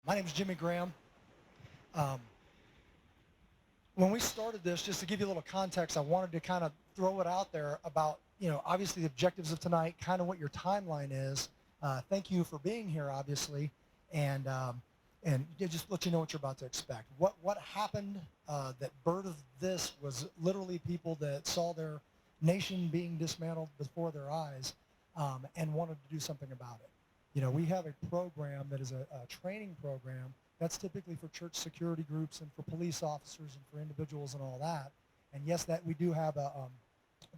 My name is Jimmy Graham. Um, when we started this, just to give you a little context, I wanted to kind of throw it out there about, obviously the objectives of tonight, kind of what your timeline is. Thank you for being here, obviously, and just let you know what you're about to expect. What happened that birthed this was literally people that saw their nation being dismantled before their eyes and wanted to do something about it. We have a program that is a training program that's typically for church security groups and for police officers and for individuals and all that. And yes, that we do have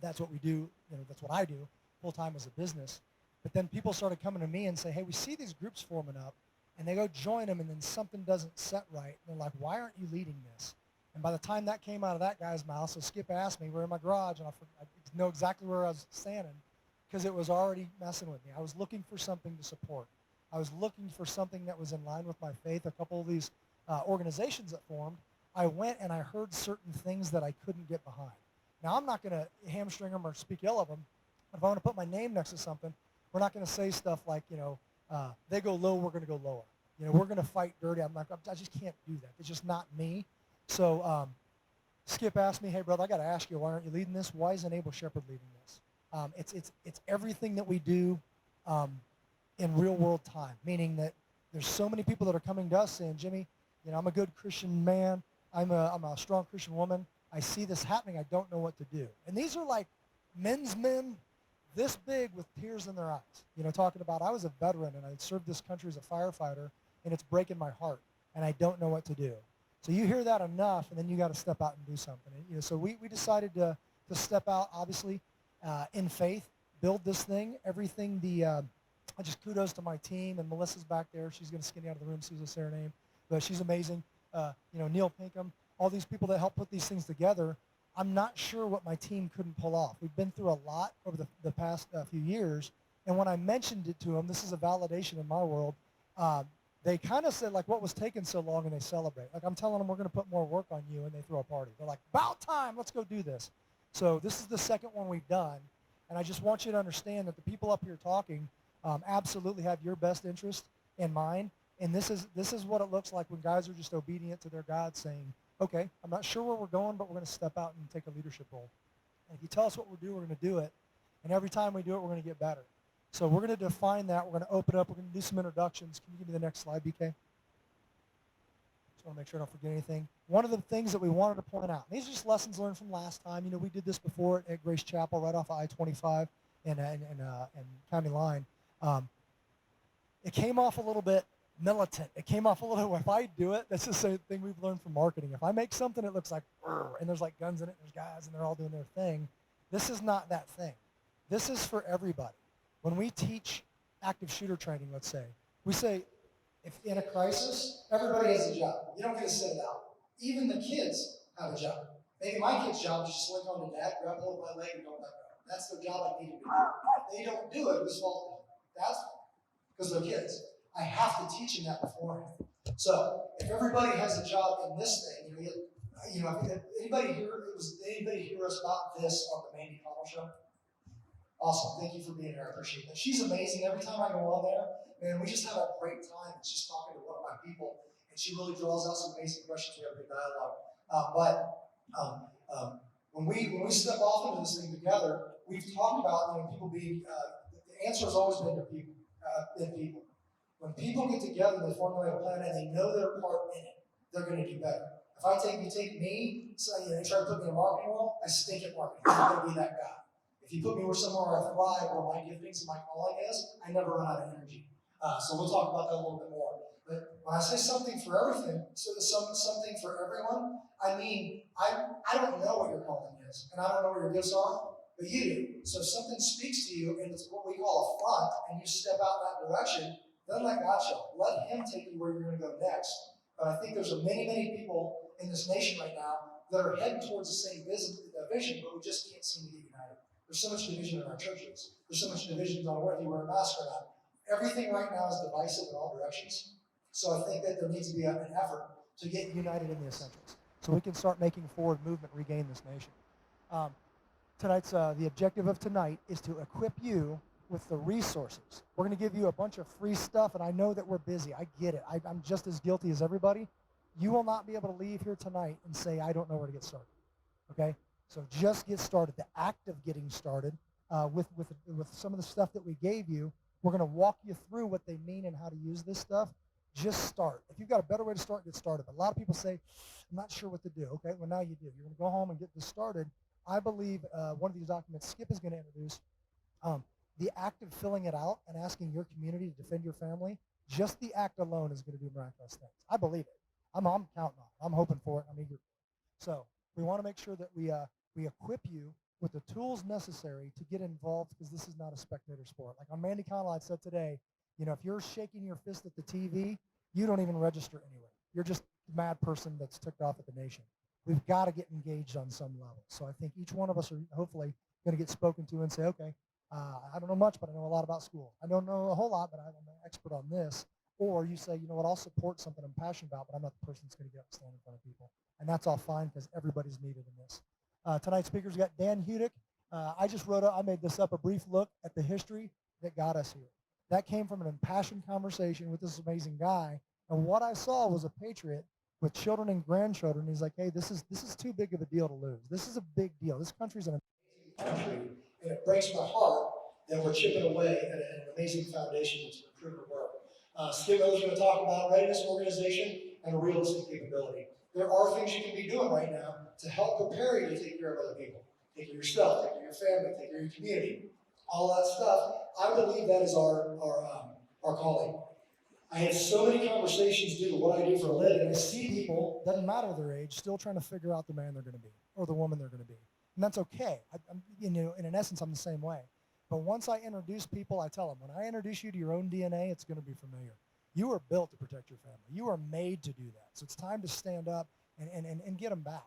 that's what we do, that's what I do full time as a business. But then people started coming to me and say, hey, we see these groups forming up, and they go join them, and then something doesn't set right. And they're like, why aren't you leading this? And by the time that came out of that guy's mouth, so Skip asked me, we're in my garage, and I know exactly where I was standing because it was already messing with me. I was looking for something to support. I was looking for something that was in line with my faith. A couple of these organizations that formed, I went and I heard certain things that I couldn't get behind. Now, I'm not going to hamstring them or speak ill of them. If I want to put my name next to something, we're not going to say stuff like, they go low, we're going to go lower. We're going to fight dirty. I'm like, I just can't do that. It's just not me. So Skip asked me, hey, brother, I got to ask you, why aren't you leading this? Why isn't Able Shepherd leading this? It's everything that we do in real world time, meaning that there's so many people that are coming to us saying, Jimmy, I'm a good Christian man. I'm a strong Christian woman. I see this happening. I don't know what to do. And these are like men's men this big with tears in their eyes, talking about I was a veteran and I served this country as a firefighter, and it's breaking my heart, and I don't know what to do. So you hear that enough, and then you got to step out and do something. And, so we decided to step out, obviously, in faith, build this thing. Everything I just kudos to my team, and Melissa's back there. She's going to skinny out of the room. Susan's her name, but she's amazing. Neil Pinkham, all these people that help put these things together. I'm not sure what my team couldn't pull off. We've been through a lot over the past few years, and when I mentioned it to them, this is a validation in my world. They kind of said, like, what was taking so long, and they celebrate. Like, I'm telling them we're going to put more work on you, and they throw a party. They're like, about time, let's go do this. So this is the second one we've done, and I just want you to understand that the people up here talking absolutely have your best interest in mind, and this is what it looks like when guys are just obedient to their God, saying, okay, I'm not sure where we're going, but we're going to step out and take a leadership role. And if you tell us what we're doing, we're going to do it, and every time we do it, we're going to get better. So we're going to define that. We're going to open up. We're going to do some introductions. Can you give me the next slide, BK? Just want to make sure I don't forget anything. One of the things that we wanted to point out, these are just lessons learned from last time. We did this before at Grace Chapel right off of I-25 and County Line. It came off a little bit militant. It came off a little, if I do it, that's the same thing we've learned from marketing. If I make something that looks like, and there's like guns in it, there's guys, and they're all doing their thing, this is not that thing. This is for everybody. When we teach active shooter training, let's say, we say, if in a crisis, everybody has a job. You don't get to sit it out. Even the kids have a job. Maybe my kid's job is just link on to dad, grab hold of my leg, and go back up. That's their job I need to do. If they don't do it, whose fault? That's because they're kids. I have to teach them that beforehand. So if everybody has a job in this thing, anybody hear us about this on the Mandy Connell show? Awesome. Thank you for being here. I appreciate that. She's amazing. Every time I go on there, man, we just have a great time. It's just talking to one of my people, and she really draws out some amazing questions. We have a good dialogue. When we step off into this thing together, we've talked about people being. The answer has always been people. When people get together, they formulate a plan, and they know their part in it, they're going to do better. If you take me, so try to put me in a marketing role, I stink at marketing. I'm not going to be that guy. If you put me somewhere where I thrive, where my giftings and my calling is, I never run out of energy. So we'll talk about that a little bit more. But when I say something for everything, something for everyone, I mean, I don't know what your calling is, and I don't know what your gifts are, but you do. So if something speaks to you, and it's what we call a front, and you step out that direction, then let God show. Let Him take you where you're going to go next. But I think there's many people in this nation right now that are heading towards the same vision, but we just can't seem to get united. There's so much division in our churches. There's so much division on whether you wear a mask or not. Everything right now is divisive in all directions. So I think that there needs to be an effort to get united in the essentials, so we can start making forward movement, regain this nation. The objective of tonight is to equip you with the resources. We're going to give you a bunch of free stuff, and I know that we're busy. I get it. I'm just as guilty as everybody. You will not be able to leave here tonight and say, I don't know where to get started, okay? So just get started. The act of getting started with some of the stuff that we gave you, we're going to walk you through what they mean and how to use this stuff. Just start. If you've got a better way to start, get started. But a lot of people say, I'm not sure what to do. Okay, well, now you do. You're going to go home and get this started. I believe one of these documents Skip is going to introduce, the act of filling it out and asking your community to defend your family, just the act alone is going to do miraculous things. I believe it. I'm counting on it. I'm hoping for it. I'm eager. So we want to make sure that we equip you with the tools necessary to get involved, because this is not a spectator sport. Like on Mandy Conlide said today, you know, if you're shaking your fist at the TV, you don't even register anywhere. You're just a mad person that's ticked off at the nation. We've got to get engaged on some level. So I think each one of us are hopefully going to get spoken to and say, okay, I don't know much, but I know a lot about school. I don't know a whole lot, but I'm an expert on this. Or you say, you know what, I'll support something I'm passionate about, but I'm not the person that's going to get up and stand in front of people. And that's all fine, because everybody's needed in this. Tonight's speakers, we got Dan Hudick. I made this up, a brief look at the history that got us here. That came from an impassioned conversation with this amazing guy. And what I saw was a patriot with children and grandchildren. He's like, hey, this is too big of a deal to lose. This is a big deal. This country's an amazing country, and it breaks my heart that we're chipping away at an amazing foundation that's proven to work. Skip Miller's going to talk about readiness, organization, and realistic capability. There are things you can be doing right now to help prepare you to take care of other people. Take care of yourself, take care of your family, take care of your community. All that stuff, I believe that is our calling. I have so many conversations due to what I do for a living. I see people, doesn't matter their age, still trying to figure out the man they're going to be or the woman they're going to be. And that's okay. In an essence, I'm the same way. But once I introduce people, I tell them, when I introduce you to your own DNA, it's going to be familiar. You are built to protect your family. You are made to do that. So it's time to stand up and get them back.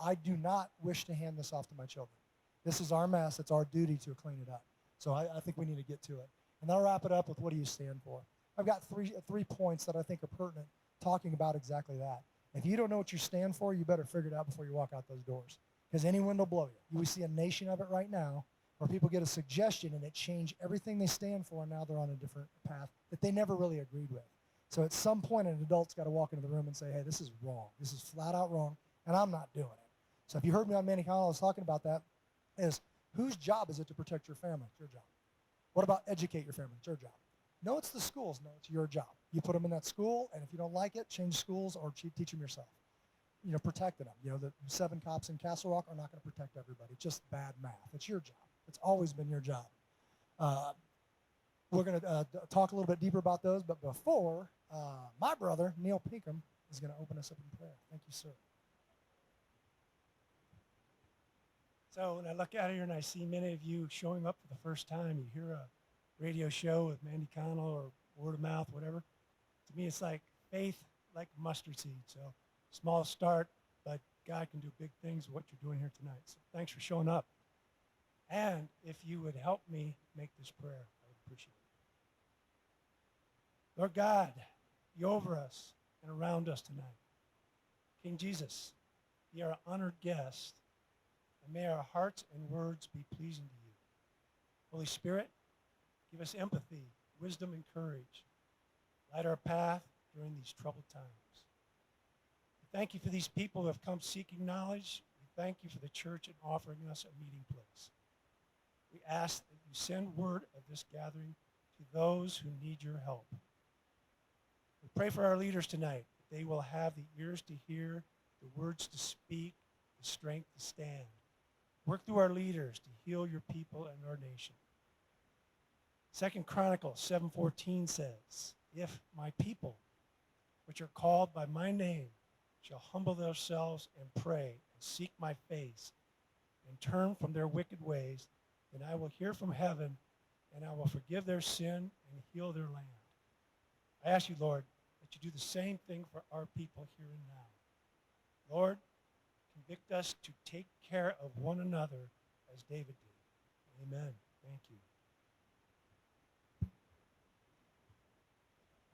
I do not wish to hand this off to my children. This is our mess. It's our duty to clean it up. So I think we need to get to it. And I'll wrap it up with, what do you stand for? I've got three points that I think are pertinent, talking about exactly that. If you don't know what you stand for, you better figure it out before you walk out those doors, because any wind will blow you. We see a nation of it right now, where people get a suggestion and it changed everything they stand for, and now they're on a different path that they never really agreed with. So at some point, an adult's got to walk into the room and say, hey, this is wrong. This is flat out wrong, and I'm not doing it. So if you heard me on Manny Connell, I was talking about that, is whose job is it to protect your family? It's your job. What about educate your family? It's your job. No, it's the schools. No, it's your job. You put them in that school, and if you don't like it, change schools or teach them yourself. You know, protecting them. You know, the 7 cops in Castle Rock are not going to protect everybody. It's just bad math. It's your job. It's always been your job. We're going to talk a little bit deeper about those, but before, my brother, Neil Pinkham, is going to open us up in prayer. Thank you, sir. So when I look out here and I see many of you showing up for the first time, you hear a radio show with Mandy Connell or word of mouth, whatever. To me, it's like faith, like mustard seed. So small start, but God can do big things with what you're doing here tonight. So thanks for showing up. And if you would help me make this prayer, I would appreciate it. Lord God, be over us and around us tonight. King Jesus, be our honored guest, and may our hearts and words be pleasing to you. Holy Spirit, give us empathy, wisdom, and courage. Light our path during these troubled times. We thank you for these people who have come seeking knowledge. We thank you for the church and offering us a meeting place. We ask that you send word of this gathering to those who need your help. We pray for our leaders tonight, that they will have the ears to hear, the words to speak, the strength to stand. Work through our leaders to heal your people and our nation. 2 Chronicles 7:14 says, if my people, which are called by my name, shall humble themselves and pray and seek my face and turn from their wicked ways, then I will hear from heaven and I will forgive their sin and heal their land. I ask you, Lord, that you do the same thing for our people here and now. Lord, convict us to take care of one another as David did. Amen. Thank you.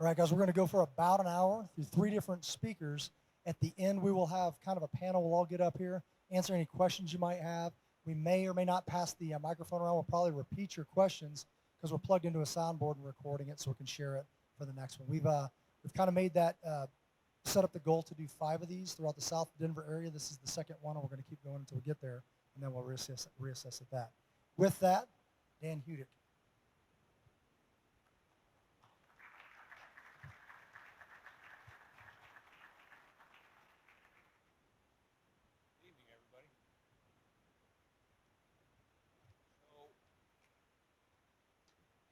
All right, guys, we're going to go for about an hour through 3 different speakers. At the end, we will have kind of a panel. We'll all get up here, answer any questions you might have. We may or may not pass the microphone around. We'll probably repeat your questions. because we're plugged into a soundboard and recording it so we can share it for the next one. We've kind of made that set up the goal to do 5 of these throughout the South Denver area. This is the second one, and we're going to keep going until we get there, and then we'll reassess at that. With that, Dan Hudick. Good evening, everybody. So,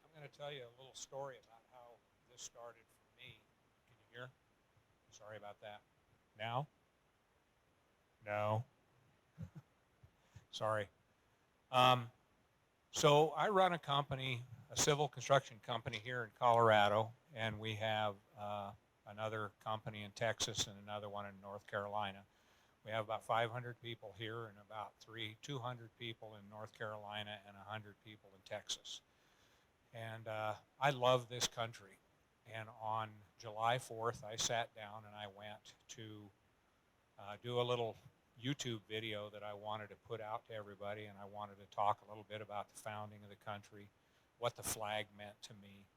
I'm going to tell you a little story about how this started for me. Can you hear? Sorry about that. Now? No. Sorry. So I run a company, a civil construction company here in Colorado, and we have another company in Texas and another one in North Carolina. We have about 500 people here and about 200 people in North Carolina and 100 people in Texas. And I love this country. And on July 4th, I sat down and I went to do a little YouTube video that I wanted to put out to everybody, and I wanted to talk a little bit about the founding of the country, what the flag meant to me.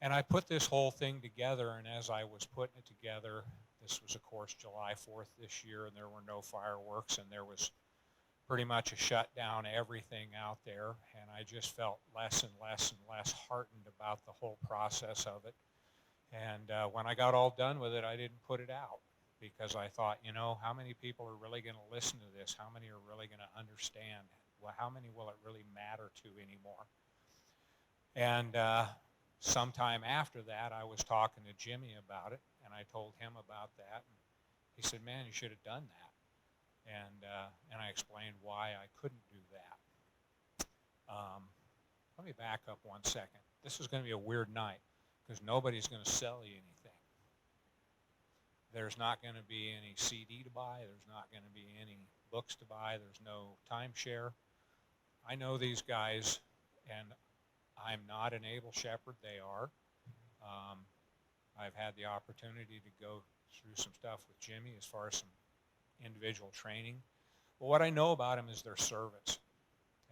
And I put this whole thing together, and as I was putting it together, this was, of course, July 4th this year, and there were no fireworks, and there was pretty much a shutdown, everything out there, and I just felt less and less and less heartened about the whole process of it. And when I got all done with it, I didn't put it out, because I thought, you know, how many people are really going to listen to this? How many are really going to understand? Well, how many will it really matter to anymore? And sometime after that, I was talking to Jimmy about it, and I told him about that. And he said, man, you should have done that. And I explained why I couldn't do that. Let me back up 1 second. This is going to be a weird night, because nobody's going to sell you anything. There's not going to be any CD to buy. There's not going to be any books to buy. There's no timeshare. I know these guys, and I'm not an able shepherd. They are. I've had the opportunity to go through some stuff with Jimmy as far as some individual training. But what I know about them is their service.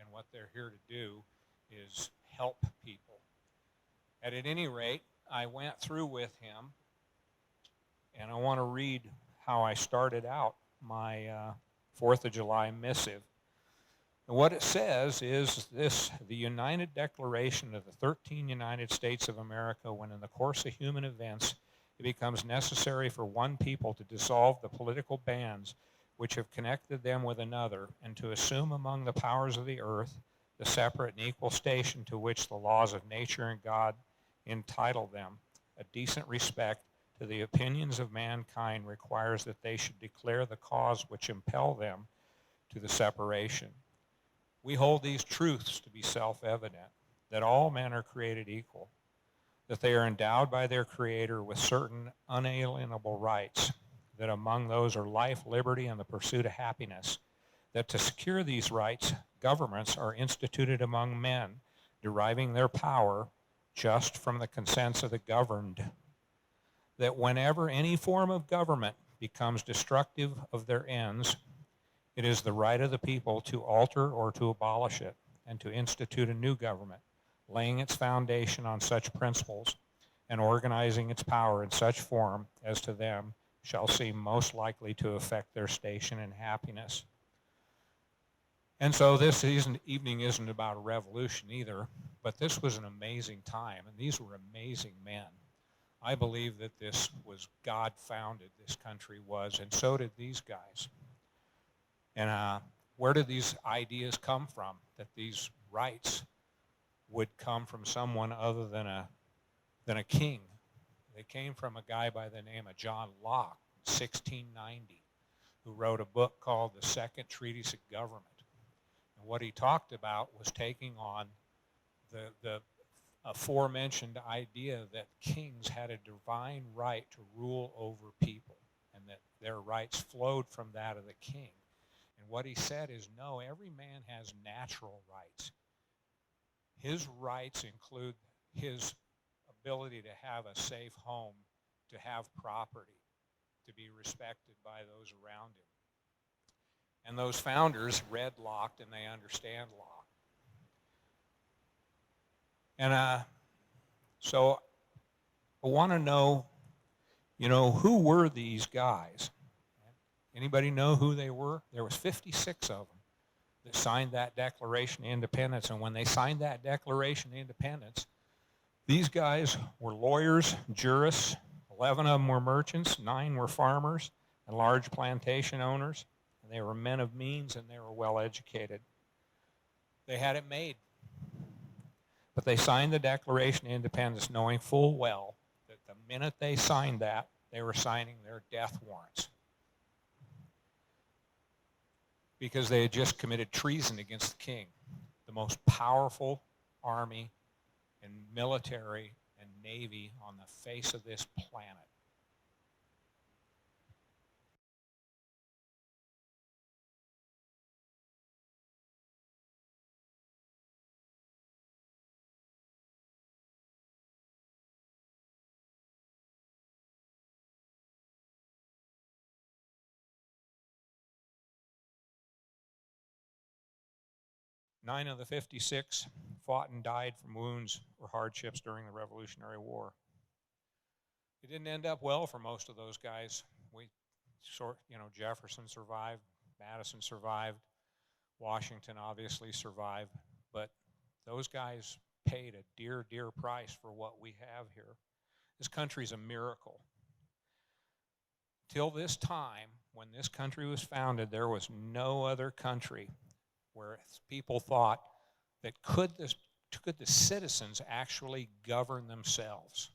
And what they're here to do is help people. And at any rate, I went through with him, and I want to read how I started out my 4th of July missive. And what it says is this: the United Declaration of the 13 United States of America, when in the course of human events it becomes necessary for one people to dissolve the political bands which have connected them with another, and to assume among the powers of the earth the separate and equal station to which the laws of nature and God entitle them, a decent respect to the opinions of mankind requires that they should declare the cause which impel them to the separation. We hold these truths to be self-evident, that all men are created equal, that they are endowed by their Creator with certain unalienable rights, that among those are life, liberty, and the pursuit of happiness, that to secure these rights, governments are instituted among men, deriving their power just from the consents of the governed, that whenever any form of government becomes destructive of their ends, it is the right of the people to alter or to abolish it, and to institute a new government, laying its foundation on such principles and organizing its power in such form as to them shall seem most likely to affect their station and happiness. And so this evening isn't about a revolution either, but this was an amazing time, and these were amazing men. I believe that this was God-founded, this country was, and so did these guys. And where did these ideas come from, that these rights would come from someone other than a king? They came from a guy by the name of John Locke, 1690, who wrote a book called The Second Treatise of Government. And what he talked about was taking on the aforementioned idea that kings had a divine right to rule over people, and that their rights flowed from that of the king. And what he said is, no, every man has natural rights. His rights include his ability to have a safe home, to have property, to be respected by those around him. And those founders read Locke, and they understand Locke. And so I want to know, who were these guys? Anybody know who they were? There was 56 of them that signed that Declaration of Independence. And when they signed that Declaration of Independence, these guys were lawyers, jurists. 11 of them were merchants, 9 were farmers and large plantation owners. And they were men of means, and they were well educated. They had it made. But they signed the Declaration of Independence knowing full well that the minute they signed that, they were signing their death warrants, because they had just committed treason against the king, the most powerful army and military and navy on the face of this planet. Nine of the 56 fought and died from wounds or hardships during the Revolutionary War. It didn't end up well for most of those guys. Jefferson survived, Madison survived, Washington obviously survived, but those guys paid a dear, dear price for what we have here. This country's a miracle. Till this time, when this country was founded, there was no other country where people thought that could the citizens actually govern themselves.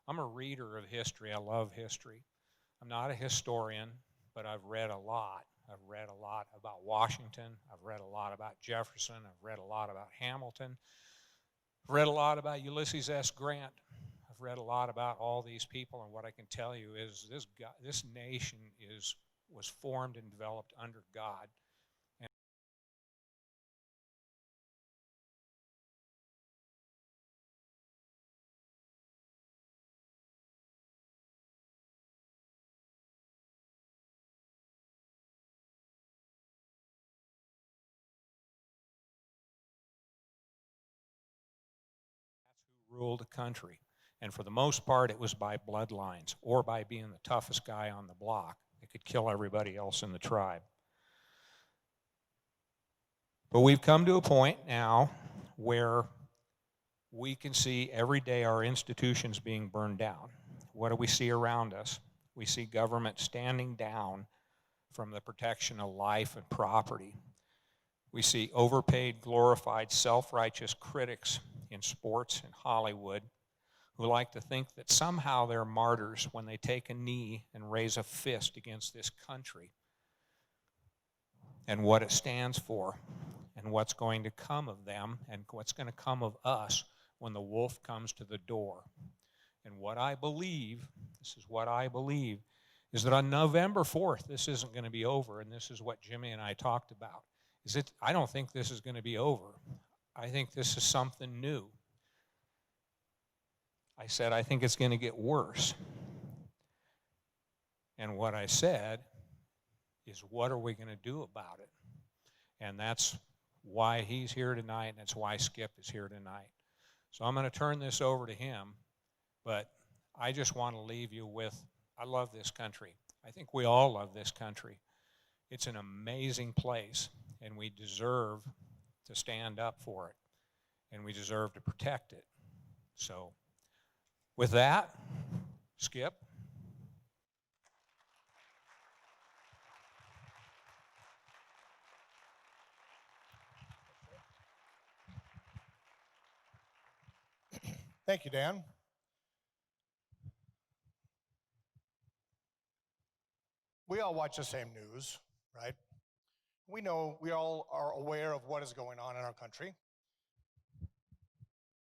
I'm a reader of history. I love history. I'm not a historian, but I've read a lot. I've read a lot about Washington. I've read a lot about Jefferson. I've read a lot about Hamilton. I've read a lot about Ulysses S. Grant. I've read a lot about all these people, and what I can tell you is this nation was formed and developed under God. That's who ruled the country. And for the most part, it was by bloodlines or by being the toughest guy on the block that could kill everybody else in the tribe. But we've come to a point now where we can see every day our institutions being burned down. What do we see around us? We see government standing down from the protection of life and property. We see overpaid, glorified, self-righteous critics in sports and Hollywood who like to think that somehow they're martyrs when they take a knee and raise a fist against this country and what it stands for and what's going to come of them and what's going to come of us when the wolf comes to the door. And what I believe, this is what I believe, is that on November 4th, this isn't going to be over, and this is what Jimmy and I talked about. I don't think this is going to be over. I think this is something new. I said, I think it's going to get worse. And what I said is, what are we going to do about it? And that's why he's here tonight, and that's why Skip is here tonight. So I'm going to turn this over to him, but I just want to leave you with, I love this country. I think we all love this country. It's an amazing place, and we deserve to stand up for it, and we deserve to protect it. So with that, Skip. Thank you, Dan. We all watch the same news, right? We know, we all are aware of what is going on in our country.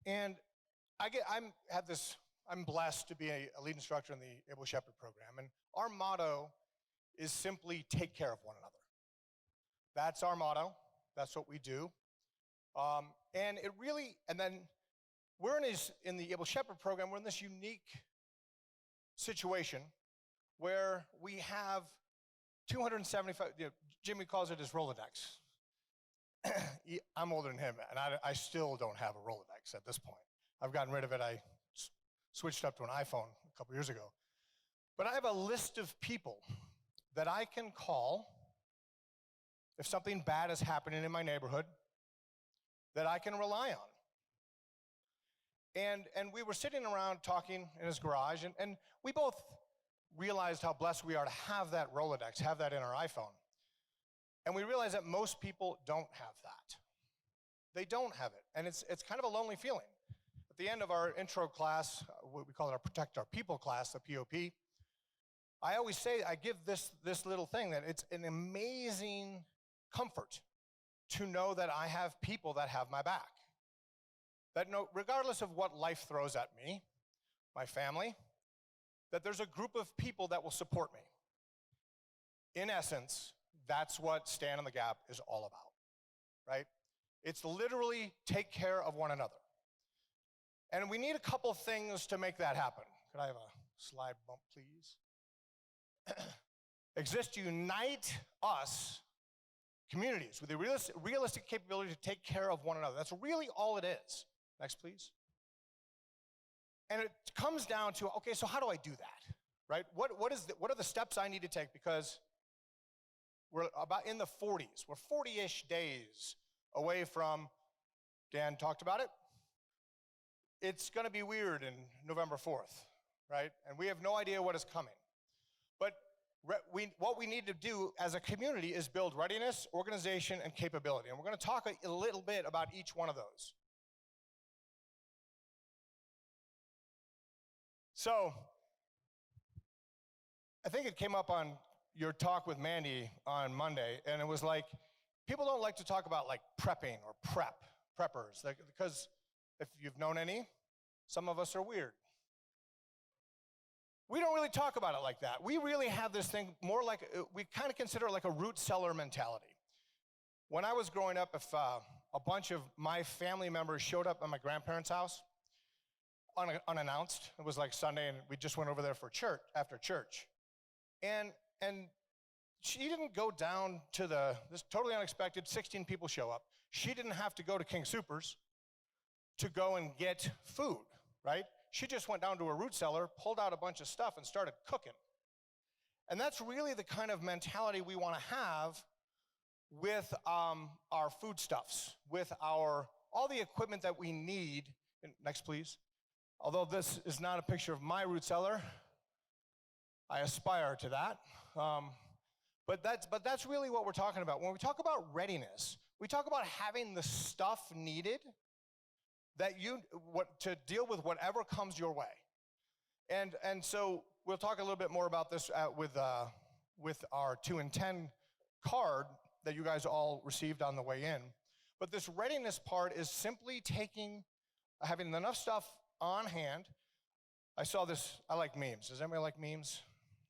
And I'm blessed to be a lead instructor in the Able Shepherd program. And our motto is simply take care of one another. That's our motto. That's what we do. And then we're in the Able Shepherd program, we're in this unique situation where we have 275, Jimmy calls it his Rolodex. I'm older than him, and I still don't have a Rolodex at this point. I've gotten rid of it. I switched up to an iPhone a couple years ago. But I have a list of people that I can call if something bad is happening in my neighborhood that I can rely on. And we were sitting around talking in his garage, and we both realized how blessed we are to have that Rolodex, have that in our iPhone. And we realized that most people don't have that. They don't have it, and it's kind of a lonely feeling. At the end of our intro class, we call it our Protect Our People class, the POP, I always say, I give this little thing that it's an amazing comfort to know that I have people that have my back. That regardless of what life throws at me, my family, that there's a group of people that will support me. In essence, that's what Stand in the Gap is all about, right? It's literally take care of one another. And we need a couple things to make that happen. Could I have a slide bump, please? Exist to unite us, communities, with the realistic capability to take care of one another. That's really all it is. Next, please. And it comes down to, okay, so how do I do that, right? What are the steps I need to take? Because we're about in the 40s. We're 40-ish days away from, Dan talked about it. It's going to be weird in November 4th, right? And we have no idea what is coming. But what we need to do as a community is build readiness, organization, and capability. And we're going to talk a little bit about each one of those. So, I think it came up on your talk with Mandy on Monday, and it was like, people don't like to talk about like prepping or preppers, because if you've known any, some of us are weird. We don't really talk about it like that. We really have this thing more like, we kind of consider it like a root cellar mentality. When I was growing up, if a bunch of my family members showed up at my grandparents' house, unannounced, it was like Sunday, and we just went over there for church, after church. And she didn't go down to this totally unexpected, 16 people show up. She didn't have to go to King Soopers to go and get food, right? She just went down to a root cellar, pulled out a bunch of stuff, and started cooking. And that's really the kind of mentality we want to have with our foodstuffs, with all the equipment that we need. Next, please. Although this is not a picture of my root cellar, I aspire to that. But that's really what we're talking about. When we talk about readiness, we talk about having the stuff needed to deal with whatever comes your way. And so we'll talk a little bit more about this with our 2 in 10 card that you guys all received on the way in. But this readiness part is simply having enough stuff on hand. I saw this, I like memes. Does anybody like memes?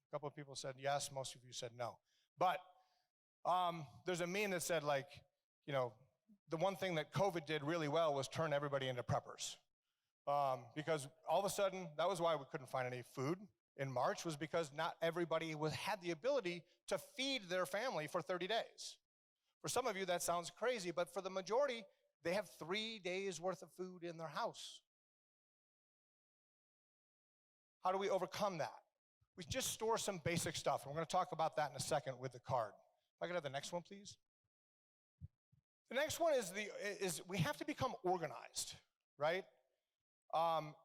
A couple of people said yes, most of you said no. But there's a meme that said, like, you know, the one thing that COVID did really well was turn everybody into preppers. Because all of a sudden, that was why we couldn't find any food in March, was because not everybody had the ability to feed their family for 30 days. For some of you, that sounds crazy, but for the majority, they have 3 days worth of food in their house. How do we overcome that? We just store some basic stuff. And we're going to talk about that in a second with the card. If I could have the next one, please. The next one is we have to become organized, right?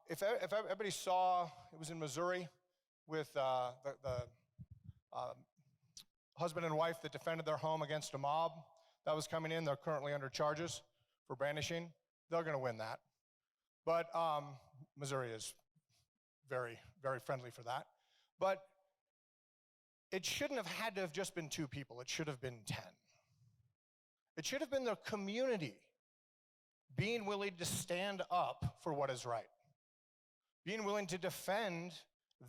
If everybody saw, it was in Missouri with the husband and wife that defended their home against a mob that was coming in. They're currently under charges for brandishing. They're going to win that. But Missouri is very, very friendly for that. But it shouldn't have had to have just been 2 people. It should have been 10. It should have been the community being willing to stand up for what is right, being willing to defend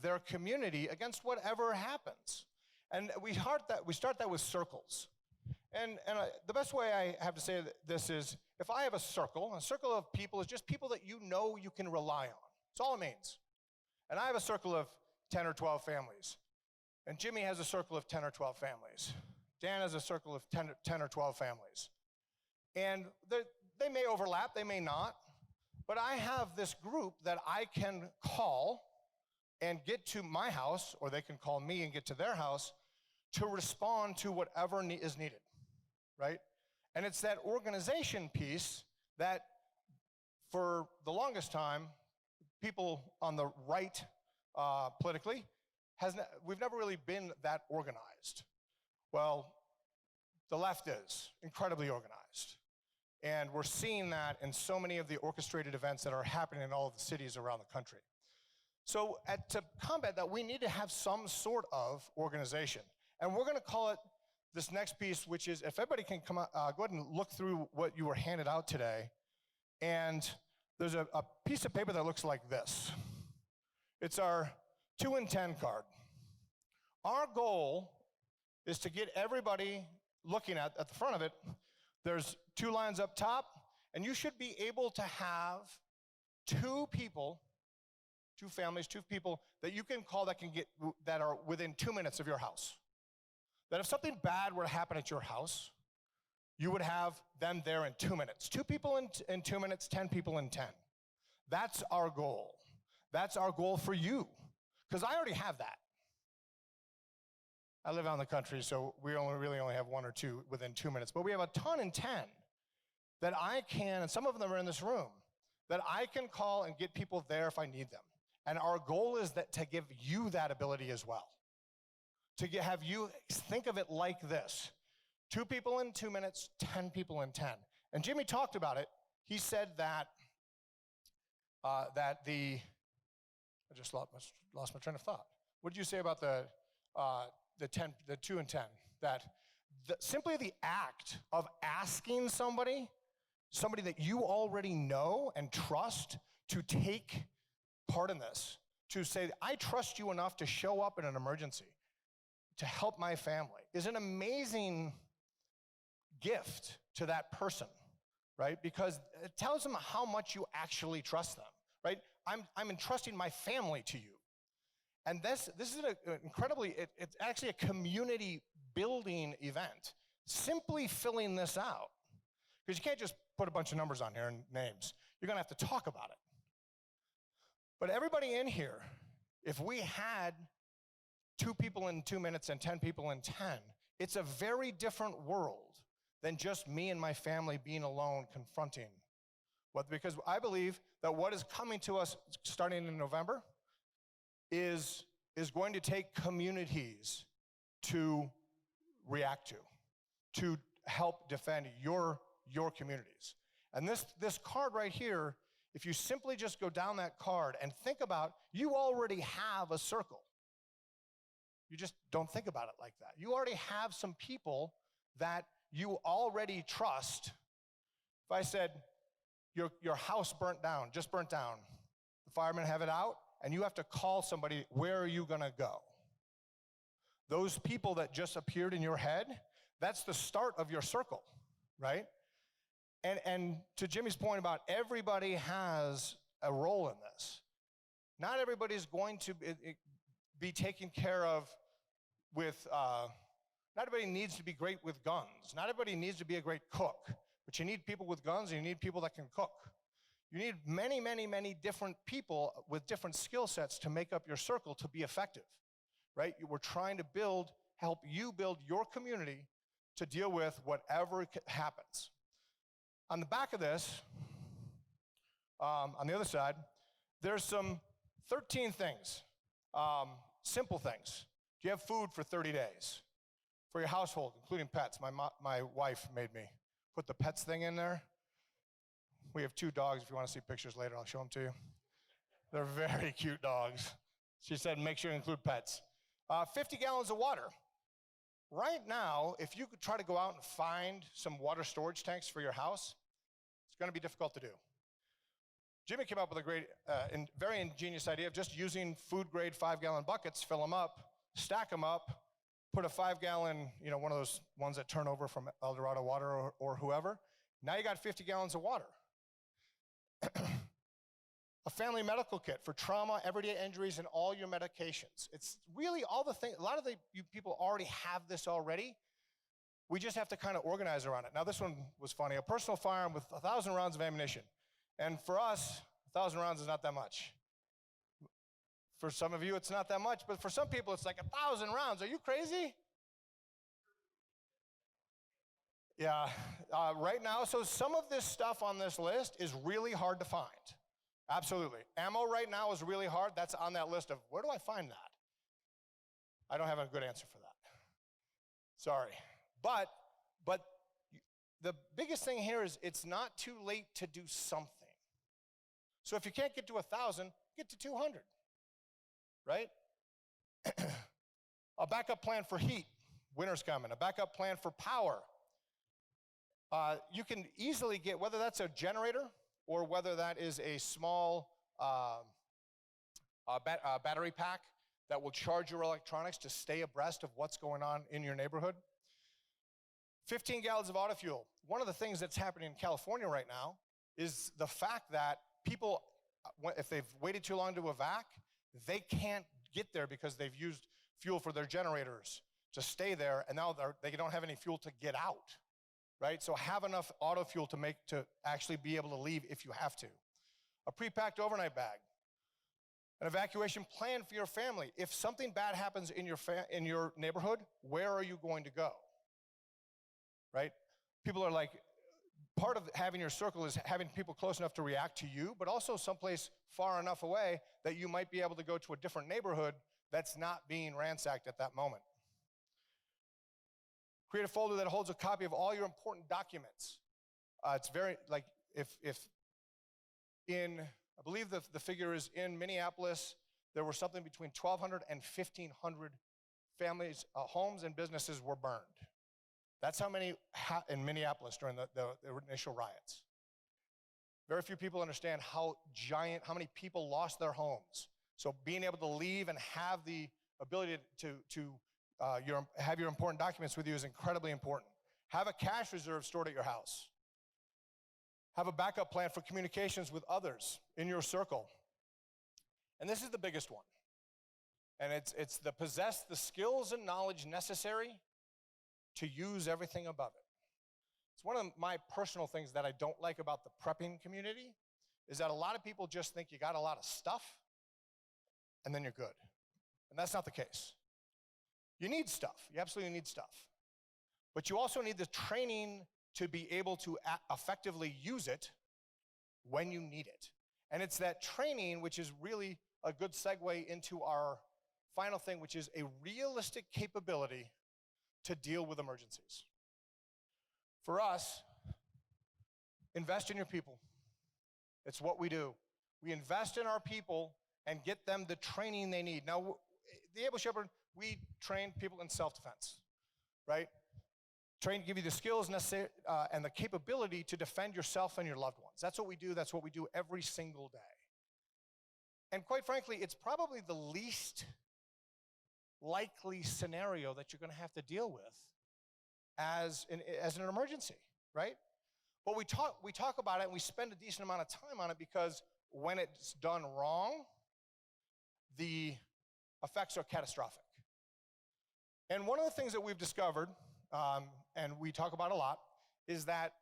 their community against whatever happens. And we start that with circles. And the best way I have to say this is, if I have a circle of people is just people that you know you can rely on. That's all it means. And I have a circle of 10 or 12 families. And Jimmy has a circle of 10 or 12 families. Dan has a circle of 10 or 12 families. And they may overlap, they may not, but I have this group that I can call and get to my house, or they can call me and get to their house to respond to whatever is needed, right? And it's that organization piece that for the longest time, people on the right politically, we've never really been that organized. Well, the left is incredibly organized. And we're seeing that in so many of the orchestrated events that are happening in all of the cities around the country. So to combat that, we need to have some sort of organization. And we're going to call it this next piece, which is, if everybody can come out, go ahead and look through what you were handed out today. And there's a piece of paper that looks like this. It's our 2 in 10 card. Our goal is to get everybody looking at the front of it. There's 2 lines up top, and you should be able to have 2 people, 2 families, 2 people that you can call that are within 2 minutes of your house. That if something bad were to happen at your house, you would have them there in 2 minutes. 2 people in 2 minutes, 10 people in 10. That's our goal. That's our goal for you, because I already have that. I live out in the country, so we really only have 1 or 2 within 2 minutes. But we have a ton in 10 that I can, and some of them are in this room, that I can call and get people there if I need them. And our goal is to give you that ability as well. To have you think of it like this. 2 people in 2 minutes, 10 people in 10. And Jimmy talked about it. He said that I just lost my train of thought. What did you say about the 2 and 10? That simply the act of asking somebody that you already know and trust to take part in this, to say, I trust you enough to show up in an emergency, to help my family, is an amazing gift to that person, right? Because it tells them how much you actually trust them, right? I'm entrusting my family to you. And this is it's actually a community building event, simply filling this out. Because you can't just put a bunch of numbers on here and names. You're gonna have to talk about it. But everybody in here, if we had 2 people in 2 minutes and 10 people in 10, it's a very different world than just me and my family being alone confronting. Because I believe that what is coming to us starting in November is going to take communities to react to help defend your communities. And this card right here, if you simply just go down that card and think about, you already have a circle. You just don't think about it like that. You already have some people that you already trust. If I said, your house just burnt down, the firemen have it out, and you have to call somebody, where are you gonna go? Those people that just appeared in your head, that's the start of your circle, right? And to Jimmy's point about everybody has a role in this. Not everybody's going to be taken care of with, not everybody needs to be great with guns. Not everybody needs to be a great cook, but you need people with guns and you need people that can cook. You need many, many, many different people with different skill sets to make up your circle to be effective, right? We're trying to help you build your community to deal with whatever happens. On the back of this, on the other side, there's some 13 things, simple things. Do you have food for 30 days? For your household, including pets. My wife made me put the pets thing in there. We have 2 dogs. If you want to see pictures later, I'll show them to you. They're very cute dogs. She said, make sure you include pets. 50 gallons of water. Right now, if you could try to go out and find some water storage tanks for your house, it's going to be difficult to do. Jimmy came up with a great, very ingenious idea of just using food-grade 5-gallon buckets, fill them up, stack them up, put a 5-gallon, one of those ones that turn over from El Dorado Water or whoever. Now you got 50 gallons of water. A family medical kit for trauma, everyday injuries, and all your medications. It's really all the things, a lot of you people already have this already, We just have to kind of organize around it. Now, this one was funny. A personal firearm with 1,000 rounds of ammunition. And for us, 1,000 rounds is not that much. For some of you, it's not that much, but for some people, it's like 1,000 rounds. Are you crazy? Yeah, right now, so some of this stuff on this list is really hard to find. Absolutely. Ammo right now is really hard. That's on that list of where do I find that? I don't have a good answer for that. Sorry. But the biggest thing here is it's not too late to do something. So if you can't get to 1,000, get to 200, right? A backup plan for heat. Winter's coming. A backup plan for power. You can easily get, whether that's a generator or whether that is a small battery pack that will charge your electronics to stay abreast of what's going on in your neighborhood. 15 gallons of auto fuel. One of the things that's happening in California right now is the fact that people, if they've waited too long to evac, they can't get there because they've used fuel for their generators to stay there, and now they don't have any fuel to get out, right? So have enough auto fuel to actually be able to leave if you have to. A pre-packed overnight bag. An evacuation plan for your family. If something bad happens in your neighborhood, where are you going to go? Right? People are like, part of having your circle is having people close enough to react to you, but also someplace far enough away that you might be able to go to a different neighborhood that's not being ransacked at that moment. Create a folder that holds a copy of all your important documents. It's very, like, if in, I believe the figure is in Minneapolis, there were something between 1,200 and 1,500 families, homes and businesses were burned. That's how many in Minneapolis during the initial riots. Very few people understand how many people lost their homes. So being able to leave and have the ability to have your important documents with you is incredibly important. Have a cash reserve stored at your house. Have a backup plan for communications with others in your circle. And this is the biggest one. And it's possess the skills and knowledge necessary to use everything above it. It's one of my personal things that I don't like about the prepping community is that a lot of people just think you got a lot of stuff and then you're good. And that's not the case. You need stuff. You absolutely need stuff. But you also need the training to be able to effectively use it when you need it. And it's that training which is really a good segue into our final thing, which is a realistic capability to deal with emergencies. For us, invest in your people. It's what we do. We invest in our people and get them the training they need. Now, the Able Shepherd, we train people in self-defense, right? Train to give you the skills necessary and the capability to defend yourself and your loved ones. That's what we do. That's what we do every single day. And quite frankly, it's probably the least likely scenario that you're going to have to deal with as an emergency, right? But we talk about it and we spend a decent amount of time on it because when it's done wrong, the effects are catastrophic. And one of the things that we've discovered, and we talk about a lot, is that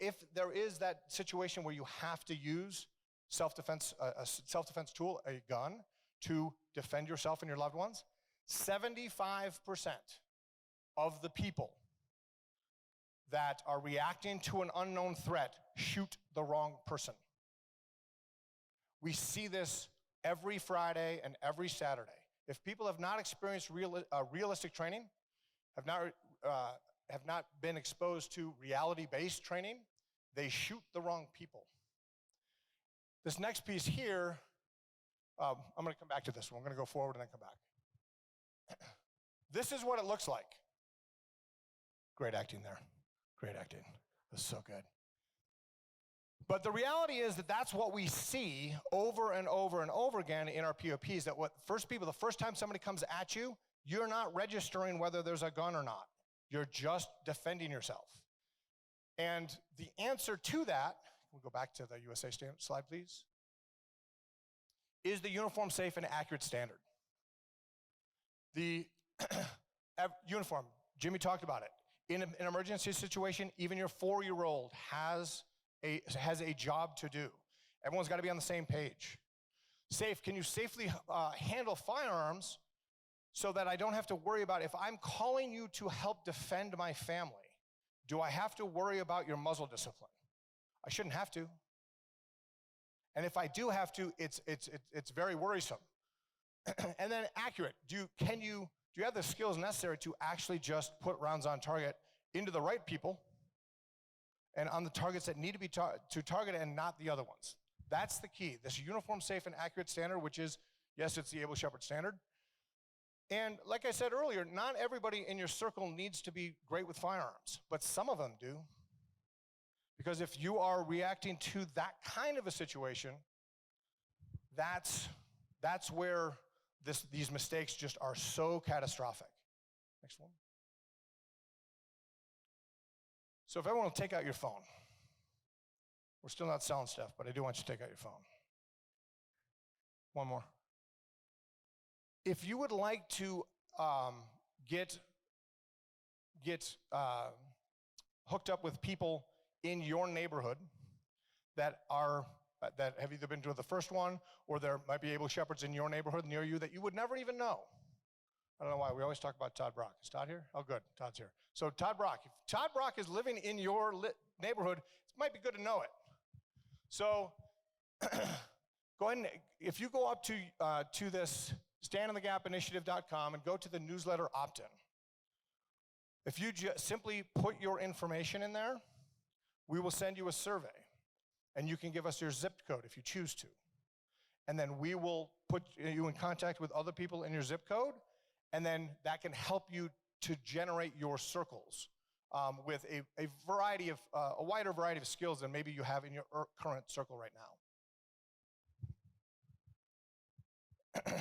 if there is that situation where you have to use self-defense, a self-defense tool, a gun, to defend yourself and your loved ones, 75% of the people that are reacting to an unknown threat shoot the wrong person. We see this every Friday and every Saturday. If people have not experienced realistic training, have not been exposed to reality-based training, they shoot the wrong people. This next piece here, I'm going to come back to this one. We're going to go forward and then come back. This is what it looks like. Great acting there. Great acting. This is so good. But the reality is that that's what we see over and over and over again in our POPs, that the first time somebody comes at you, you're not registering whether there's a gun or not. You're just defending yourself. And the answer to that, we'll go back to the USA slide, please, is the Uniform Safe and Accurate Standard. The uniform, Jimmy talked about it. in an emergency situation, even your 4-year-old has a job to do. Everyone's got to be on the same page. Safe, can you safely handle firearms so that I don't have to worry about if I'm calling you to help defend my family, do I have to worry about your muzzle discipline? I shouldn't have to. And if I do have to, it's very worrisome. And then accurate. Do you have the skills necessary to actually just put rounds on target into the right people and on the targets that need to be targeted and not the other ones? That's the key. This uniform, safe, and accurate standard, which is, yes, it's the Able Shepherd standard. And like I said earlier, not everybody in your circle needs to be great with firearms, but some of them do. Because if you are reacting to that kind of a situation, that's where these mistakes just are so catastrophic. Next one. So if everyone will take out your phone. We're still not selling stuff, but I do want you to take out your phone. One more. If you would like to get hooked up with people in your neighborhood that have either been to the first one, or there might be Able Shepherds in your neighborhood near you that you would never even know. I don't know why we always talk about Todd Brock. Is Todd here? Oh, good, Todd's here. So Todd Brock, if Todd Brock is living in your neighborhood, it might be good to know it. So go ahead and, if you go up to this standinthegapinitiative.com and go to the newsletter opt-in, if you simply put your information in there, we will send you a survey, and you can give us your zip code if you choose to. And then we will put you in contact with other people in your zip code, and then that can help you to generate your circles with a wider variety of skills than maybe you have in your current circle right now.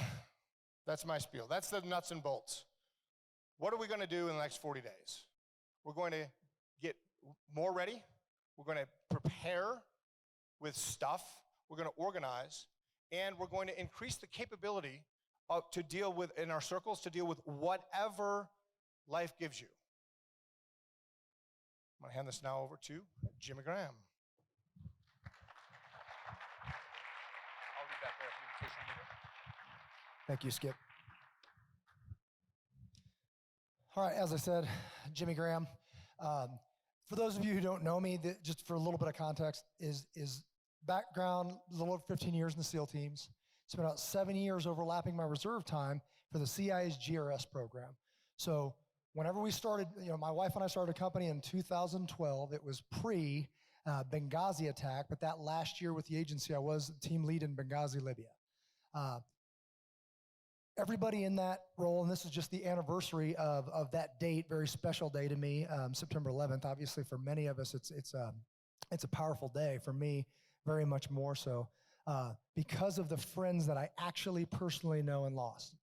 That's my spiel. That's the nuts and bolts. What are we going to do in the next 40 days? We're going to get more ready. We're going to prepare with stuff. We're going to organize. And we're going to increase the capability to deal with, in our circles, to deal with whatever life gives you. I'm going to hand this now over to Jimmy Graham. I'll leave that there in case you need it. Thank you, Skip. All right, as I said, Jimmy Graham. For those of you who don't know me, just for a little bit of context, is background, a little over 15 years in the SEAL teams. Spent about 7 years overlapping my reserve time for the CIA's GRS program. So whenever we started, my wife and I started a company in 2012. It was pre-Benghazi attack, but that last year with the agency, I was team lead in Benghazi, Libya. Everybody in that role, and this is just the anniversary of that date, very special day to me, September 11th. Obviously, for many of us, it's a powerful day. For me, very much more so, because of the friends that I actually personally know and lost.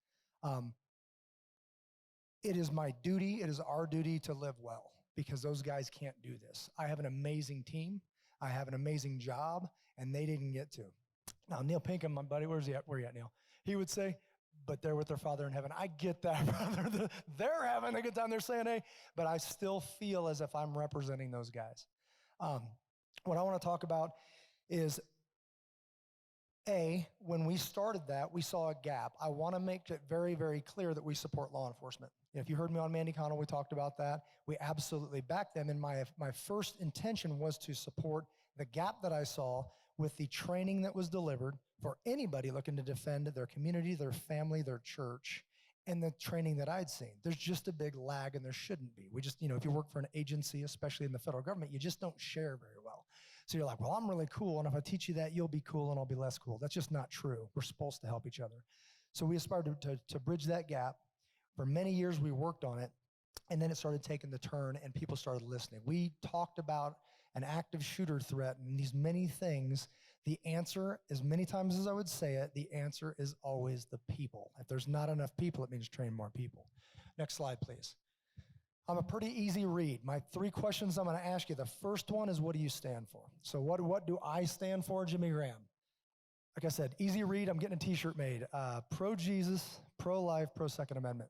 It is my duty, it is our duty to live well, because those guys can't do this. I have an amazing team, I have an amazing job, and they didn't get to. Now, Neil Pinkham, my buddy, where's he at? Where are you at, Neil? He would say, but they're with their Father in heaven. I get that, brother. They're having a good time. They're saying, hey, but I still feel as if I'm representing those guys. What I want to talk about is, when we started that, we saw a gap. I want to make it very, very clear that we support law enforcement. If you heard me on Mandy Connell, we talked about that. We absolutely backed them, and my first intention was to support the gap that I saw with the training that was delivered for anybody looking to defend their community, their family, their church, and the training that I'd seen. There's just a big lag, and there shouldn't be. We just, if you work for an agency, especially in the federal government, you just don't share very well. So you're like, well, I'm really cool, and if I teach you that, you'll be cool, and I'll be less cool. That's just not true. We're supposed to help each other. So we aspired to bridge that gap. For many years, we worked on it, and then it started taking the turn, and people started listening. We talked about an active shooter threat and these many things. The answer, as many times as I would say it, the answer is always the people. If there's not enough people, it means train more people. Next slide, please. I'm a pretty easy read. My 3 questions I'm going to ask you. The first one is, what do you stand for? So what do I stand for, Jimmy Graham? Like I said, easy read. I'm getting a t-shirt made. Pro-Jesus, pro-life, pro-Second Amendment.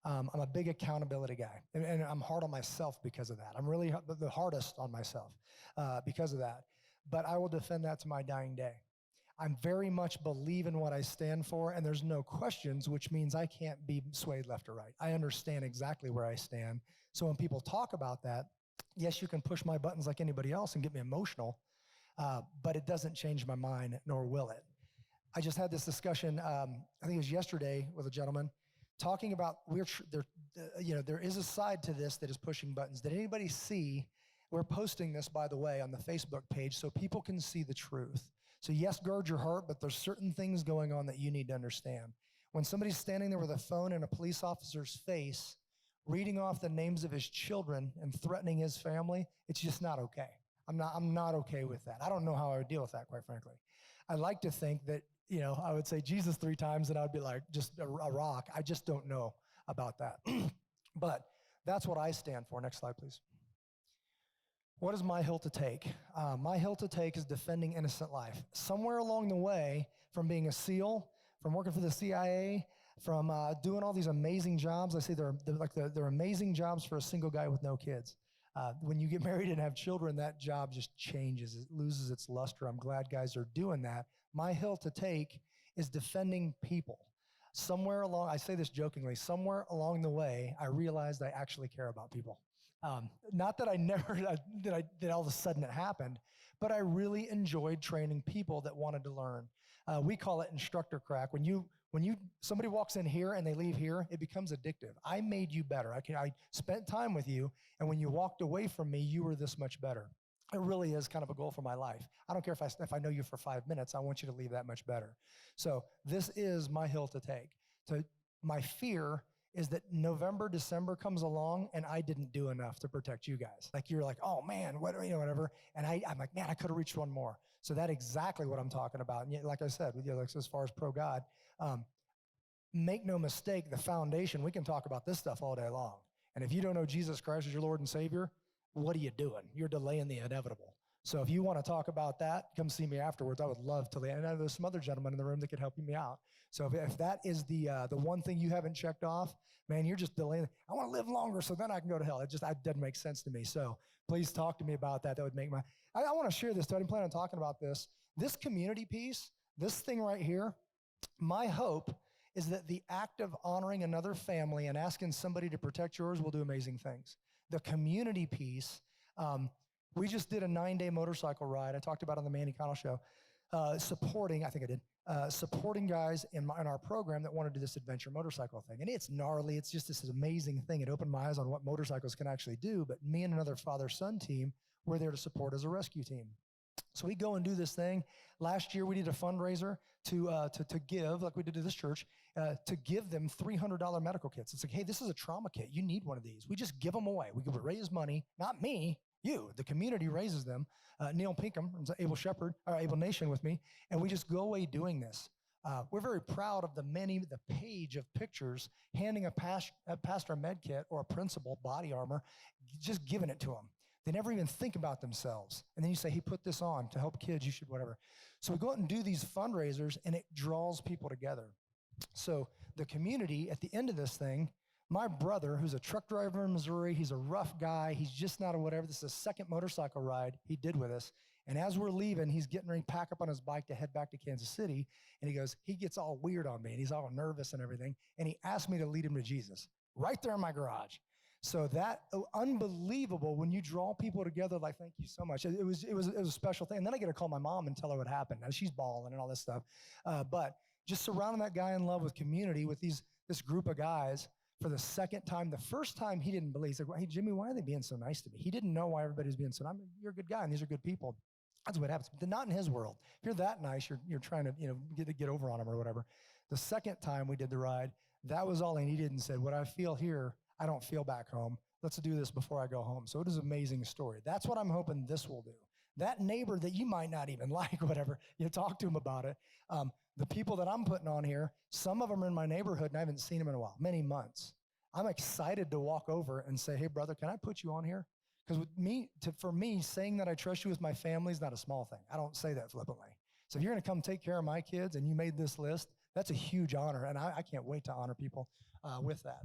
I'm a big accountability guy, and I'm hard on myself because of that. I'm really the hardest on myself because of that. But I will defend that to my dying day. I'm very much believe in what I stand for, and there's no questions, which means I can't be swayed left or right. I understand exactly where I stand. So when people talk about that, yes, you can push my buttons like anybody else and get me emotional, but it doesn't change my mind, nor will it. I just had this discussion, I think it was yesterday, with a gentleman talking about there is a side to this that is pushing buttons. Did anybody see? We're posting this, by the way, on the Facebook page so people can see the truth. So yes, guard your heart, but there's certain things going on that you need to understand. When somebody's standing there with a phone in a police officer's face, reading off the names of his children and threatening his family, it's just not okay. I'm not okay with that. I don't know how I would deal with that, quite frankly. I like to think that, I would say Jesus 3 times and I'd be like just a rock. I just don't know about that. But that's what I stand for. Next slide, please. What is my hill to take? My hill to take is defending innocent life. Somewhere along the way, from being a SEAL, from working for the CIA, from doing all these amazing jobs, I say they're amazing jobs for a single guy with no kids. When you get married and have children, that job just changes. It loses its luster. I'm glad guys are doing that. My hill to take is defending people. Somewhere along, I say this jokingly, somewhere along the way, I realized I actually care about people. Not that that all of a sudden it happened, but I really enjoyed training people that wanted to learn. We call it instructor crack. When somebody walks in here and they leave here, it becomes addictive. I made you better. I spent time with you, and when you walked away from me, you were this much better. It really is kind of a goal for my life. I don't care if I know you for 5 minutes, I want you to leave that much better. So this is my hill to take. My fear is that November, December comes along and I didn't do enough to protect you guys. Like you're like, oh man, whatever. And I'm like, man, I could have reached one more. So that's exactly what I'm talking about. And like I said, as far as pro God, make no mistake, the foundation, we can talk about this stuff all day long. And if you don't know Jesus Christ as your Lord and Savior, what are you doing? You're delaying the inevitable. So if you want to talk about that, come see me afterwards. I would love to. And there's some other gentlemen in the room that could help me out. So if that is the one thing you haven't checked off, man, you're just delaying. I want to live longer so then I can go to hell. It doesn't make sense to me. So please talk to me about that. That would make I want to share this. I didn't plan on talking about this. This community piece, this thing right here, my hope is that the act of honoring another family and asking somebody to protect yours will do amazing things. The community piece, we just did a 9-day motorcycle ride. I talked about it on the Manny Connell show, supporting guys in our program that want to do this adventure motorcycle thing. And it's gnarly. It's just this amazing thing. It opened my eyes on what motorcycles can actually do. But me and another father-son team were there to support as a rescue team. So we go and do this thing. Last year, we did a fundraiser to give, like we did to this church, to give them $300 medical kits. It's like, hey, this is a trauma kit. You need one of these. We just give them away. We raise money, not me, you. The community raises them. Neil Pinkham from Able Nation with me, and we just go away doing this. We're very proud of the page of pictures, handing a pastor med kit or a principal body armor, just giving it to them. They never even think about themselves. And then you say, hey, put this on to help kids, you should whatever. So we go out and do these fundraisers, and it draws people together. So the community, at the end of this thing, my brother, who's a truck driver in Missouri, he's a rough guy, he's just not a whatever. This is the second motorcycle ride he did with us. And as we're leaving, he's getting ready to pack up on his bike to head back to Kansas City. And he gets all weird on me, and he's all nervous and everything. And he asked me to lead him to Jesus right there in my garage. So that unbelievable when you draw people together. Like, thank you so much. It was a special thing. And then I get to call my mom and tell her what happened. Now she's bawling and all this stuff. But just surrounding that guy in love with community with this group of guys for the second time. The first time he didn't believe. He's like, hey Jimmy, why are they being so nice to me? He didn't know why everybody's being so nice. You're a good guy and these are good people. That's what happens. But not in his world. If you're that nice, you're trying to get over on him or whatever. The second time we did the ride, that was all he needed and said, what I feel here, I don't feel back home. Let's do this before I go home. So it is an amazing story. That's what I'm hoping this will do. That neighbor that you might not even like, whatever, you talk to him about it. The people that I'm putting on here, some of them are in my neighborhood and I haven't seen them in a while, many months. I'm excited to walk over and say, hey, brother, can I put you on here? Because for me, saying that I trust you with my family is not a small thing. I don't say that flippantly. So if you're going to come take care of my kids and you made this list, that's a huge honor. And I can't wait to honor people with that.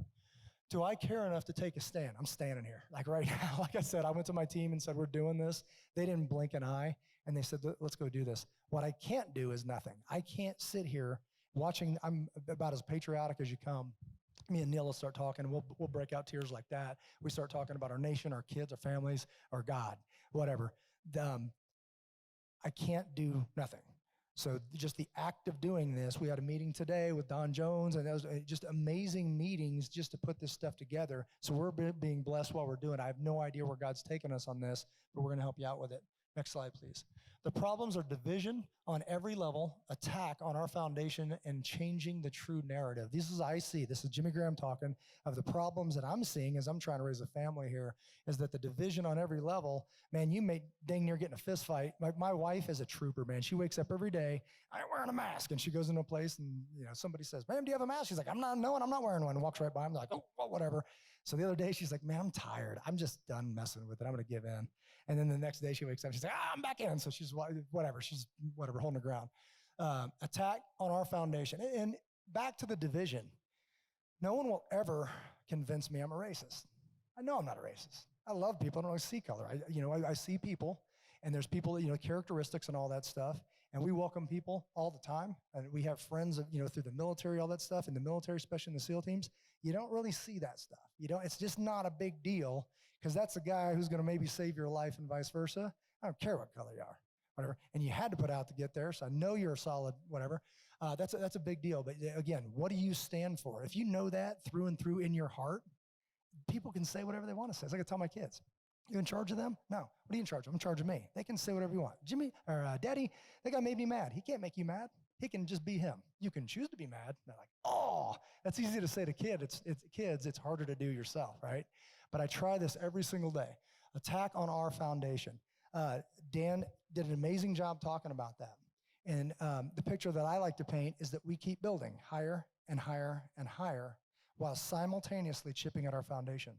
Do I care enough to take a stand? I'm standing here. Like right now, like I said, I went to my team and said, we're doing this. They didn't blink an eye. And they said, let's go do this. What I can't do is nothing. I can't sit here watching. I'm about as patriotic as you come. Me and Neil will start talking, and we'll break out tears like that. We start talking about our nation, our kids, our families, our God, whatever. I can't do nothing. So just the act of doing this, we had a meeting today with Don Jones, and that was just amazing meetings just to put this stuff together. So we're being blessed while we're doing it. I have no idea where God's taking us on this, but we're going to help you out with it. Next slide, please. The problems are division on every level, attack on our foundation, and changing the true narrative. This is I see. This is Jimmy Graham talking of the problems that I'm seeing as I'm trying to raise a family here, is that the division on every level, man, you may dang near getting a fist fight. My wife is a trooper, man. She wakes up every day, I ain't wearing a mask, and she goes into a place and somebody says, ma'am, do you have a mask? She's like, I'm not wearing one, and walks right by. I'm like, oh, well, whatever. So the other day she's like, man, I'm tired. I'm just done messing with it. I'm going to give in. And then the next day she wakes up, she's like, I'm back in. So she's whatever, holding the ground. Attack on our foundation. And back to the division. No one will ever convince me I'm a racist. I know I'm not a racist. I love people. I don't really see color. I see people, and there's people, characteristics and all that stuff. And we welcome people all the time. And we have friends, through the military, all that stuff. In the military, especially in the SEAL teams, you don't really see that stuff. It's just not a big deal, because that's the guy who's going to maybe save your life and vice versa. I don't care what color you are, whatever. And you had to put out to get there, so I know you're a solid whatever. That's a big deal. But again, what do you stand for? If you know that through and through in your heart, people can say whatever they want to say. It's like I tell my kids, you in charge of them? No. What are you in charge of? I'm in charge of me. They can say whatever you want. Jimmy, or Daddy, that guy made me mad. He can't make you mad. He can just be him. You can choose to be mad. They're like, oh, that's easy to say to kids. It's harder to do yourself, right? But I try this every single day. Attack on our foundation. Dan did an amazing job talking about that. And the picture that I like to paint is that we keep building higher and higher and higher while simultaneously chipping at our foundation.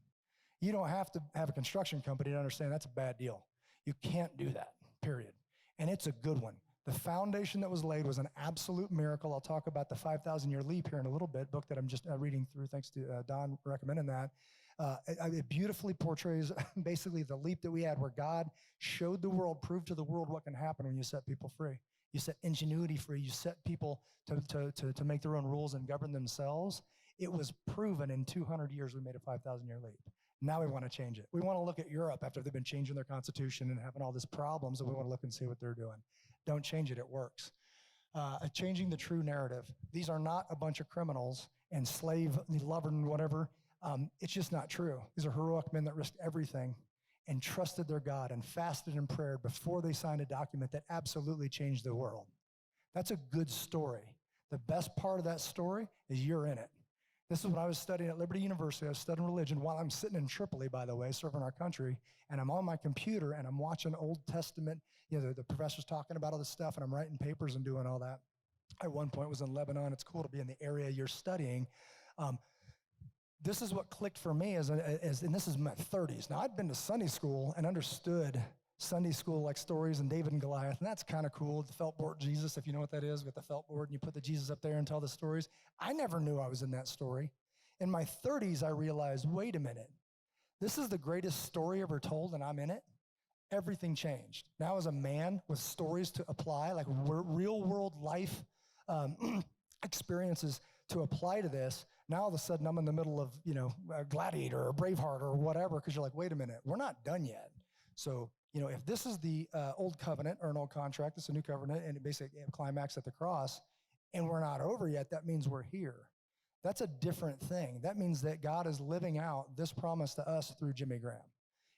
You don't have to have a construction company to understand that's a bad deal. You can't do that, period. And it's a good one. The foundation that was laid was an absolute miracle. I'll talk about the 5,000-year leap here in a little bit, book that I'm just reading through, thanks to Don recommending that. It beautifully portrays basically the leap that we had, where God showed the world, proved to the world what can happen when you set people free. You set ingenuity free. You set people to make their own rules and govern themselves. It was proven in 200 years we made a 5,000-year leap. Now we want to change it. We want to look at Europe after they've been changing their constitution and having all these problems, and we want to look and see what they're doing. Don't change it. It works. Changing the true narrative. These are not a bunch of criminals and slave lover and whatever. It's just not true. These are heroic men that risked everything and trusted their God and fasted and prayed before they signed a document that absolutely changed the world. That's a good story. The best part of that story is you're in it. This is when I was studying at Liberty University. I was studying religion while I'm sitting in Tripoli, by the way, serving our country, and I'm on my computer and I'm watching Old Testament. The professor's talking about all this stuff, and I'm writing papers and doing all that. At one point, was in Lebanon. It's cool to be in the area you're studying. This is what clicked for me and this is my 30s. Now, I'd been to Sunday school and understood Sunday school like stories and David and Goliath, and that's kind of cool. The felt board Jesus, if you know what that is, with the felt board, and you put the Jesus up there and tell the stories. I never knew I was in that story. In my 30s, I realized, wait a minute, this is the greatest story ever told, and I'm in it. Everything changed. Now, as a man with stories to apply, like real world life experiences to apply to this, now all of a sudden I'm in the middle of, a Gladiator or Braveheart or whatever, because you're like, wait a minute, we're not done yet. So, if this is the old covenant or an old contract, it's a new covenant, and it basically climax at the cross, and we're not over yet, that means we're here. That's a different thing. That means that God is living out this promise to us through Jimmy Graham.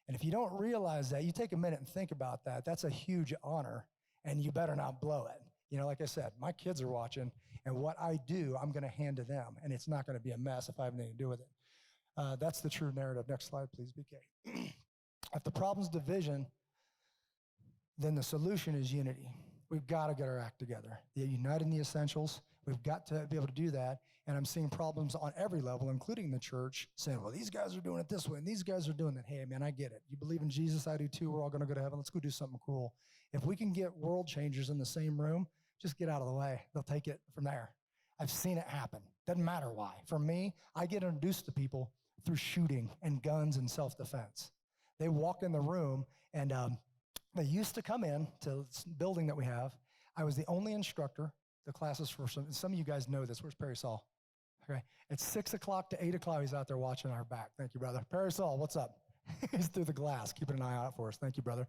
And if you don't realize that, you take a minute and think about that. That's a huge honor, and you better not blow it. Like I said, my kids are watching, and what I do, I'm going to hand to them, and it's not going to be a mess if I have anything to do with it. That's the true narrative. Next slide, please, BK. If the problem's division, then the solution is unity. We've got to get our act together. Unite in the essentials. We've got to be able to do that. And I'm seeing problems on every level, including the church, saying, well, these guys are doing it this way, and these guys are doing that. Hey, man, I get it. You believe in Jesus, I do too. We're all going to go to heaven. Let's go do something cool. If we can get world changers in the same room, just get out of the way. They'll take it from there. I've seen it happen. Doesn't matter why. For me, I get introduced to people through shooting and guns and self-defense. They walk in the room, and they used to come in to this building that we have. I was the only instructor. The classes for some of you guys know this. Where's Perry Saul? Okay, it's 6 o'clock to 8 o'clock. He's out there watching our back. Thank you, brother. Perry Saul, what's up? He's through the glass, keeping an eye out for us. Thank you, brother.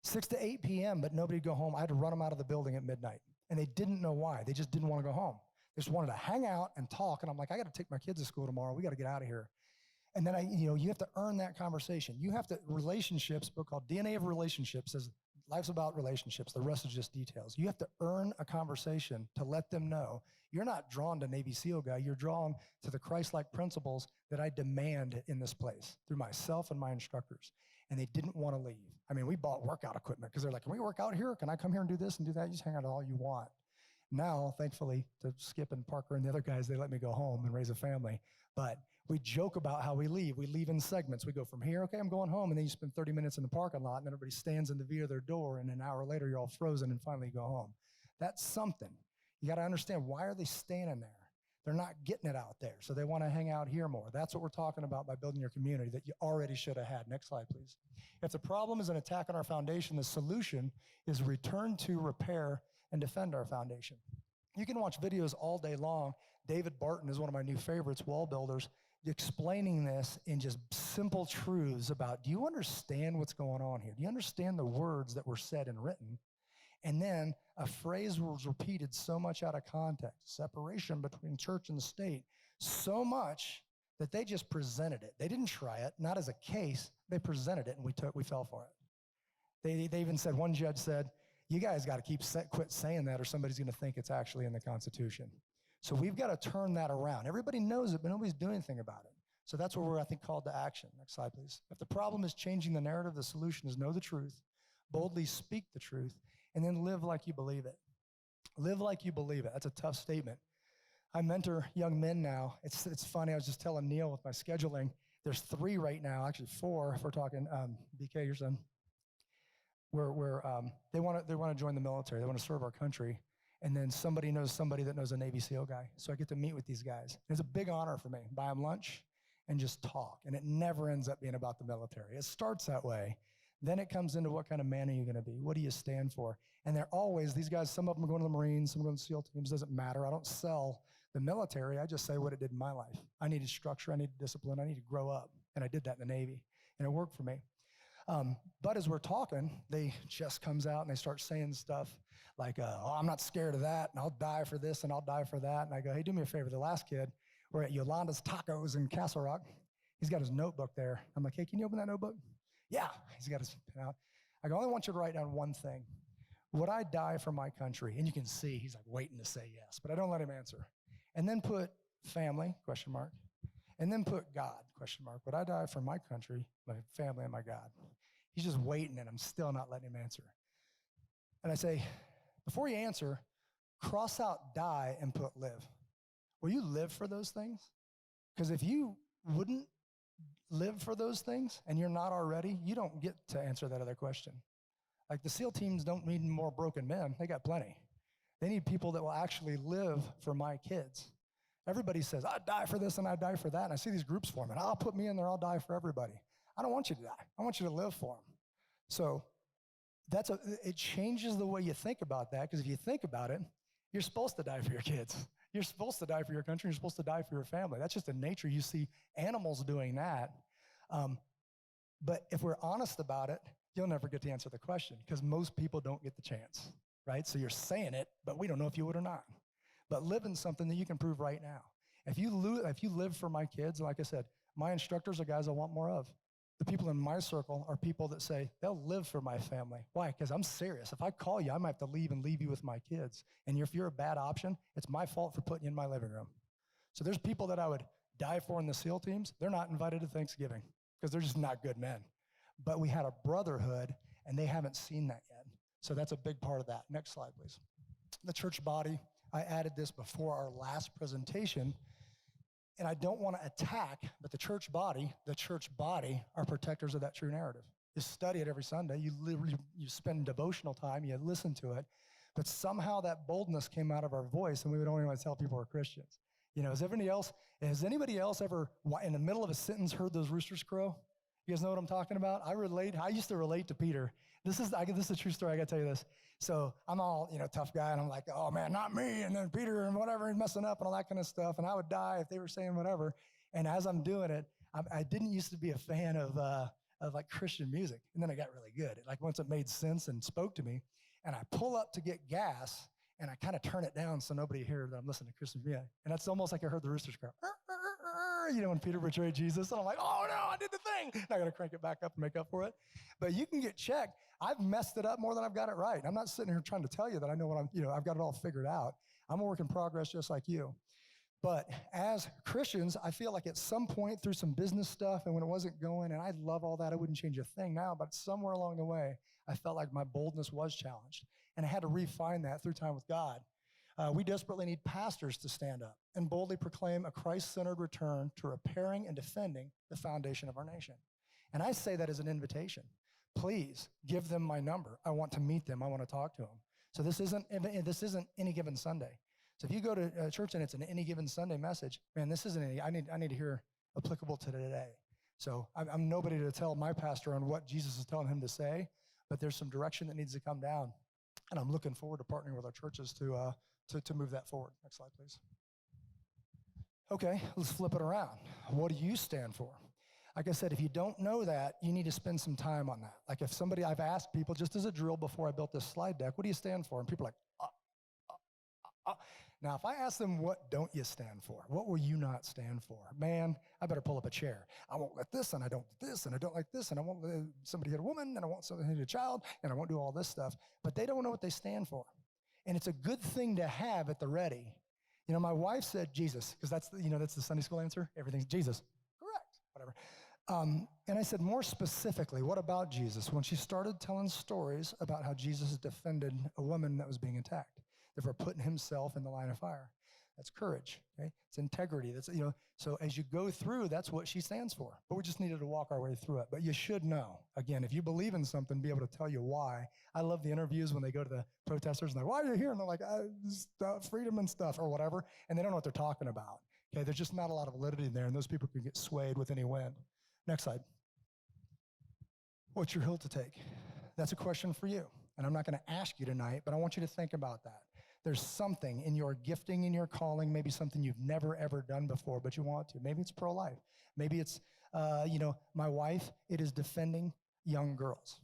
6 to 8 p.m., but nobody would go home. I had to run them out of the building at midnight, and they didn't know why. They just didn't want to go home. They just wanted to hang out and talk, and I'm like, I got to take my kids to school tomorrow. We got to get out of here. And then you have to earn that conversation. You have to, relationships, a book called DNA of Relationships says life's about relationships. The rest is just details. You have to earn a conversation to let them know you're not drawn to Navy SEAL guy. You're drawn to the Christ-like principles that I demand in this place through myself and my instructors. And they didn't want to leave. I mean, we bought workout equipment because they're like, can we work out here? Can I come here and do this and do that? You just hang out all you want. Now, thankfully, to Skip and Parker and the other guys, they let me go home and raise a family. But we joke about how we leave. We leave in segments. We go from here, okay, I'm going home, and then you spend 30 minutes in the parking lot, and then everybody stands in the view of their door, and an hour later, you're all frozen, and finally you go home. That's something. You got to understand, why are they standing there? They're not getting it out there, so they want to hang out here more. That's what we're talking about by building your community that you already should have had. Next slide, please. If the problem is an attack on our foundation, the solution is return to, repair, and defend our foundation. You can watch videos all day long. David Barton is one of my new favorites, wall builders, explaining this in just simple truths about, do you understand what's going on here? Do you understand the words that were said and written? And then a phrase was repeated so much out of context, separation between church and state, so much that they just presented it. They didn't try it, not as a case. They presented it, and we fell for it. They even said, one judge said, you guys got to quit saying that, or somebody's going to think it's actually in the Constitution. So we've got to turn that around. Everybody knows it, but nobody's doing anything about it. So that's what we're, I think, called to action. Next slide, please. If the problem is changing the narrative, the solution is know the truth, boldly speak the truth, and then live like you believe it. Live like you believe it. That's a tough statement. I mentor young men now. It's funny. I was just telling Neil with my scheduling. There's 3 right now, actually 4 if we're talking BK, your son. Where they want to join the military. They want to serve our country. And then somebody knows somebody that knows a Navy SEAL guy. So I get to meet with these guys. It's a big honor for me. Buy them lunch and just talk. And it never ends up being about the military. It starts that way. Then it comes into what kind of man are you going to be? What do you stand for? And they're always, these guys, some of them are going to the Marines, some are going to SEAL teams, doesn't matter. I don't sell the military. I just say what it did in my life. I needed structure. I needed discipline. I needed to grow up. And I did that in the Navy. And it worked for me. But as we're talking, they just comes out and they start saying stuff like, oh, I'm not scared of that, and I'll die for this, and I'll die for that. And I go, hey, do me a favor. The last kid, we're at Yolanda's Tacos in Castle Rock. He's got his notebook there. I'm like, hey, can you open that notebook? Yeah, he's got his pen out. I go, I only want you to write down one thing. Would I die for my country? And you can see he's like waiting to say yes, but I don't let him answer. And then put family, question mark. And then put God, question mark. Would I die for my country, my family, and my God? He's just waiting, and I'm still not letting him answer. And I say, before you answer, cross out die and put live. Will you live for those things? Because if you wouldn't live for those things and you're not already, you don't get to answer that other question. Like the SEAL teams don't need more broken men. They got plenty. They need people that will actually live for my kids. Everybody says, I'd die for this and I'd die for that. And I see these groups forming. I'll put me in there. I'll die for everybody. I don't want you to die. I want you to live for them. So it changes the way you think about that, because if you think about it, you're supposed to die for your kids. You're supposed to die for your country. You're supposed to die for your family. That's just in nature. You see animals doing that. But if we're honest about it, you'll never get to answer the question, because most people don't get the chance, right? So you're saying it, but we don't know if you would or not. But living something that you can prove right now. If you live for my kids, like I said, my instructors are guys I want more of. The people in my circle are people that say, they'll live for my family. Why? Because I'm serious. If I call you, I might have to leave and leave you with my kids. And if you're a bad option, it's my fault for putting you in my living room. So there's people that I would die for in the SEAL teams. They're not invited to Thanksgiving because they're just not good men. But we had a brotherhood, and they haven't seen that yet. So that's a big part of that. Next slide, please. The church body, I added this before our last presentation. And I don't want to attack, but the church body are protectors of that true narrative. You study it every Sunday. You spend devotional time. You listen to it. But somehow that boldness came out of our voice, and we would only want to tell people we're Christians. Has anybody else ever, in the middle of a sentence, heard those roosters crow? You guys know what I'm talking about? I used to relate to Peter. This is a true story. I got to tell you this. So I'm all, tough guy, and I'm like, oh man, not me. And then Peter and whatever, he's messing up and all that kind of stuff. And I would die if they were saying whatever. And as I'm doing it, I didn't used to be a fan of like Christian music. And then I got really good. Once it made sense and spoke to me, and I pull up to get gas, and I kind of turn it down so nobody hears that I'm listening to Christian music. And that's almost like I heard the roosters crow. When Peter betrayed Jesus, and I'm like, oh no, I did the thing. I got to crank it back up and make up for it. But you can get checked. I've messed it up more than I've got it right. I'm not sitting here trying to tell you that I know what I've got it all figured out. I'm a work in progress just like you. But as Christians, I feel like at some point through some business stuff and when it wasn't going, and I love all that, I wouldn't change a thing now, but somewhere along the way, I felt like my boldness was challenged. And I had to refine that through time with God. We desperately need pastors to stand up and boldly proclaim a Christ-centered return to repairing and defending the foundation of our nation. And I say that as an invitation. Please give them my number. I want to meet them. I want to talk to them. So this isn't any given Sunday. So if you go to church and it's an any given Sunday message, man, this isn't any. I need to hear applicable to today. So I'm nobody to tell my pastor on what Jesus is telling him to say, but there's some direction that needs to come down, and I'm looking forward to partnering with our churches to move that forward. Next slide, please. Okay, let's flip it around. What do you stand for? Like I said, if you don't know that, you need to spend some time on that. Like I've asked people just as a drill before I built this slide deck, what do you stand for? And people are like, Now, if I ask them, what don't you stand for? What will you not stand for? Man, I better pull up a chair. I won't let this, and I don't do this, and I don't like this, and I won't let somebody hit a woman, and I won't somebody hit a child, and I won't do all this stuff. But they don't know what they stand for. And it's a good thing to have at the ready. My wife said Jesus, because that's the Sunday school answer. Everything's Jesus. Correct. Whatever. And I said, more specifically, what about Jesus? When she started telling stories about how Jesus defended a woman that was being attacked, therefore putting himself in the line of fire. That's courage, okay? It's integrity. So as you go through, that's what she stands for. But we just needed to walk our way through it. But you should know, again, if you believe in something, be able to tell you why. I love the interviews when they go to the protesters and they're, why are you here? And they're like, freedom and stuff or whatever. And they don't know what they're talking about. Okay, there's just not a lot of validity there, and those people can get swayed with any wind. Next slide. What's your hill to take? That's a question for you. And I'm not going to ask you tonight, but I want you to think about that. There's something in your gifting, in your calling, maybe something you've never, ever done before, but you want to. Maybe it's pro-life. Maybe it's, my wife, it is defending young girls.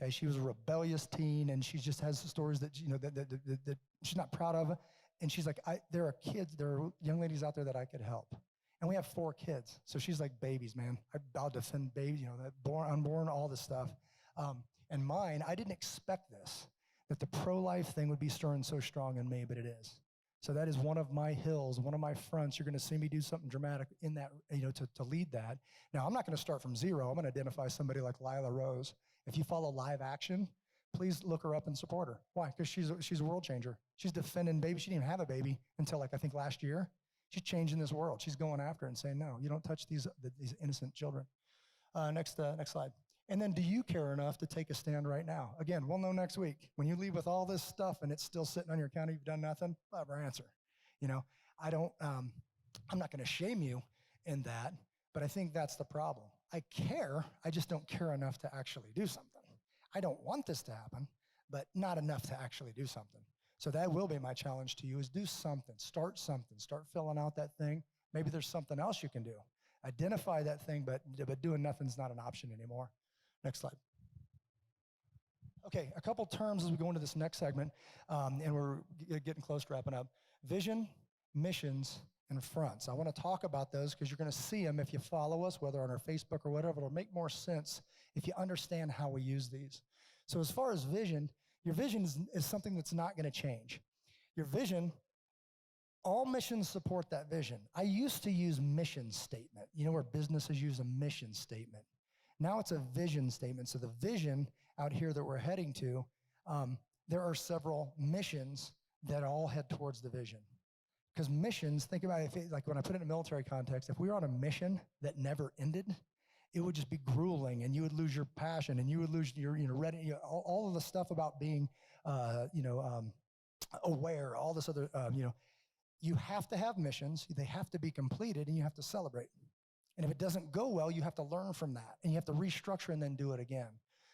Okay, she was a rebellious teen, and she just has stories that, that she's not proud of. And she's like, there are young ladies out there that I could help. And we have 4 kids. So she's like, babies, man. I'll defend babies, that unborn, all this stuff. And mine, I didn't expect this, that the pro-life thing would be stirring so strong in me, but it is. So that is one of my hills, one of my fronts. You're going to see me do something dramatic in that, to lead that. Now, I'm not going to start from zero. I'm going to identify somebody like Lila Rose. If you follow Live Action, please look her up and support her. Why? Because she's a world changer. She's defending babies. She didn't even have a baby until I think last year. She's changing this world. She's going after it and saying, no, you don't touch these innocent children. Next slide. And then, do you care enough to take a stand right now? Again, we'll know next week. When you leave with all this stuff and it's still sitting on your counter, you've done nothing, we'll have our answer. I'm not going to shame you in that, but I think that's the problem. I care, I just don't care enough to actually do something. I don't want this to happen, but not enough to actually do something. So that will be my challenge to you, is do something, start filling out that thing. Maybe there's something else you can do. Identify that thing, but doing nothing's not an option anymore. Next slide. Okay, a couple terms as we go into this next segment, and we're getting close to wrapping up. Vision, missions, and fronts. I want to talk about those because you're going to see them if you follow us, whether on our Facebook or whatever. It'll make more sense if you understand how we use these. So as far as vision, your vision is something that's not going to change. Your vision, all missions support that vision. I used to use mission statement, where businesses use a mission statement. Now it's a vision statement. So the vision out here that we're heading to, there are several missions that all head towards the vision. Because missions, think about it, like when I put it in a military context, if we were on a mission that never ended, it would just be grueling, and you would lose your passion, and you would lose your, all of the stuff about being, aware, all this other, you have to have missions, they have to be completed, and you have to celebrate. And if it doesn't go well, you have to learn from that, and you have to restructure and then do it again.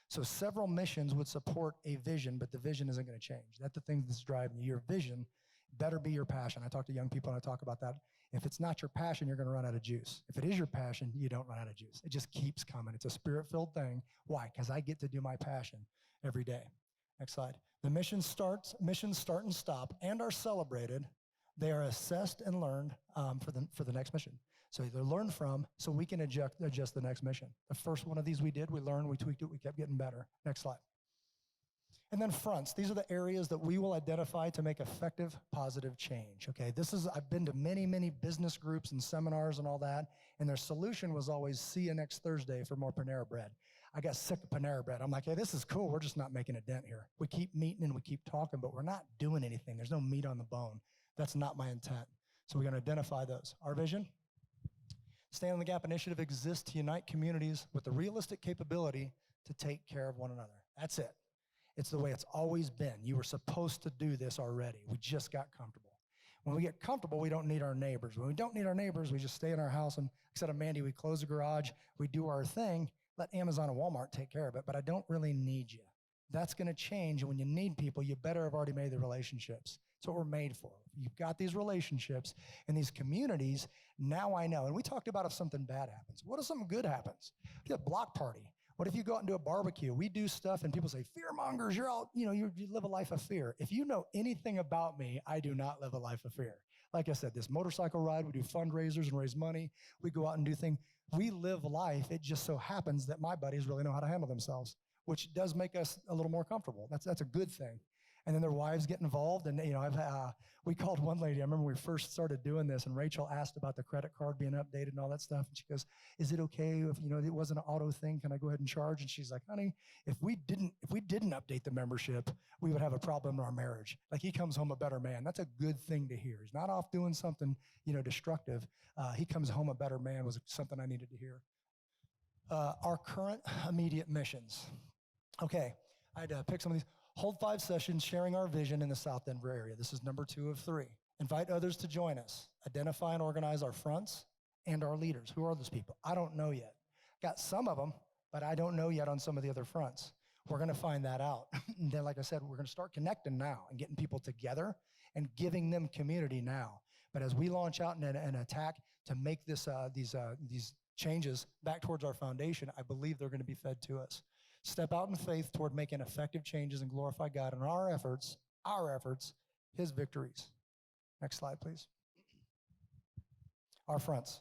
So several missions would support a vision, but the vision isn't going to change. That's the thing that's driving you. Your vision better be your passion. I talk to young people and I talk about that. If it's not your passion, you're going to run out of juice. If it is your passion, you don't run out of juice. It just keeps coming. It's a spirit-filled thing. Why? Because I get to do my passion every day. Next slide. The missions start and stop and are celebrated. They are assessed and learned for the next mission. So they're learned from, so we can adjust the next mission. The first one of these we did, we learned, we tweaked it, we kept getting better. Next slide. And then fronts. These are the areas that we will identify to make effective, positive change. Okay, I've been to many, many business groups and seminars and all that, and their solution was always, see you next Thursday for more Panera Bread. I got sick of Panera Bread. I'm like, hey, this is cool. We're just not making a dent here. We keep meeting and we keep talking, but we're not doing anything. There's no meat on the bone. That's not my intent. So we're going to identify those. Our vision? Stand in the Gap Initiative exists to unite communities with the realistic capability to take care of one another. That's it. It's the way it's always been. You were supposed to do this already. We just got comfortable. When we get comfortable, we don't need our neighbors. When we don't need our neighbors, we just stay in our house. And instead of Mandy, we close the garage, we do our thing, let Amazon and Walmart take care of it, but I don't really need you. That's going to change. And when you need people, you better have already made the relationships. That's what we're made for. You've got these relationships and these communities. Now I know. And we talked about if something bad happens. What if something good happens? If you have a block party. What if you go out and do a barbecue? We do stuff and people say, fear mongers, you're all, you live a life of fear. If you know anything about me, I do not live a life of fear. Like I said, this motorcycle ride, we do fundraisers and raise money. We go out and do things. We live life. It just so happens that my buddies really know how to handle themselves, which does make us a little more comfortable. That's a good thing. And then their wives get involved. And, we called one lady. I remember when we first started doing this, and Rachel asked about the credit card being updated and all that stuff. And she goes, is it okay if, it wasn't an auto thing? Can I go ahead and charge? And she's like, honey, if we didn't update the membership, we would have a problem in our marriage. Like, he comes home a better man. That's a good thing to hear. He's not off doing something, destructive. He comes home a better man was something I needed to hear. Our current immediate missions. Okay, I had to pick some of these. Hold 5 sessions sharing our vision in the South Denver area. This is number 2 of 3. Invite others to join us. Identify and organize our fronts and our leaders. Who are those people? I don't know yet. Got some of them, but I don't know yet on some of the other fronts. We're going to find that out. And then, like I said, we're going to start connecting now and getting people together and giving them community now. But as we launch out in an attack to make these changes back towards our foundation, I believe they're going to be fed to us. Step out in faith toward making effective changes and glorify God in our efforts, His victories. Next slide, please. Our fronts.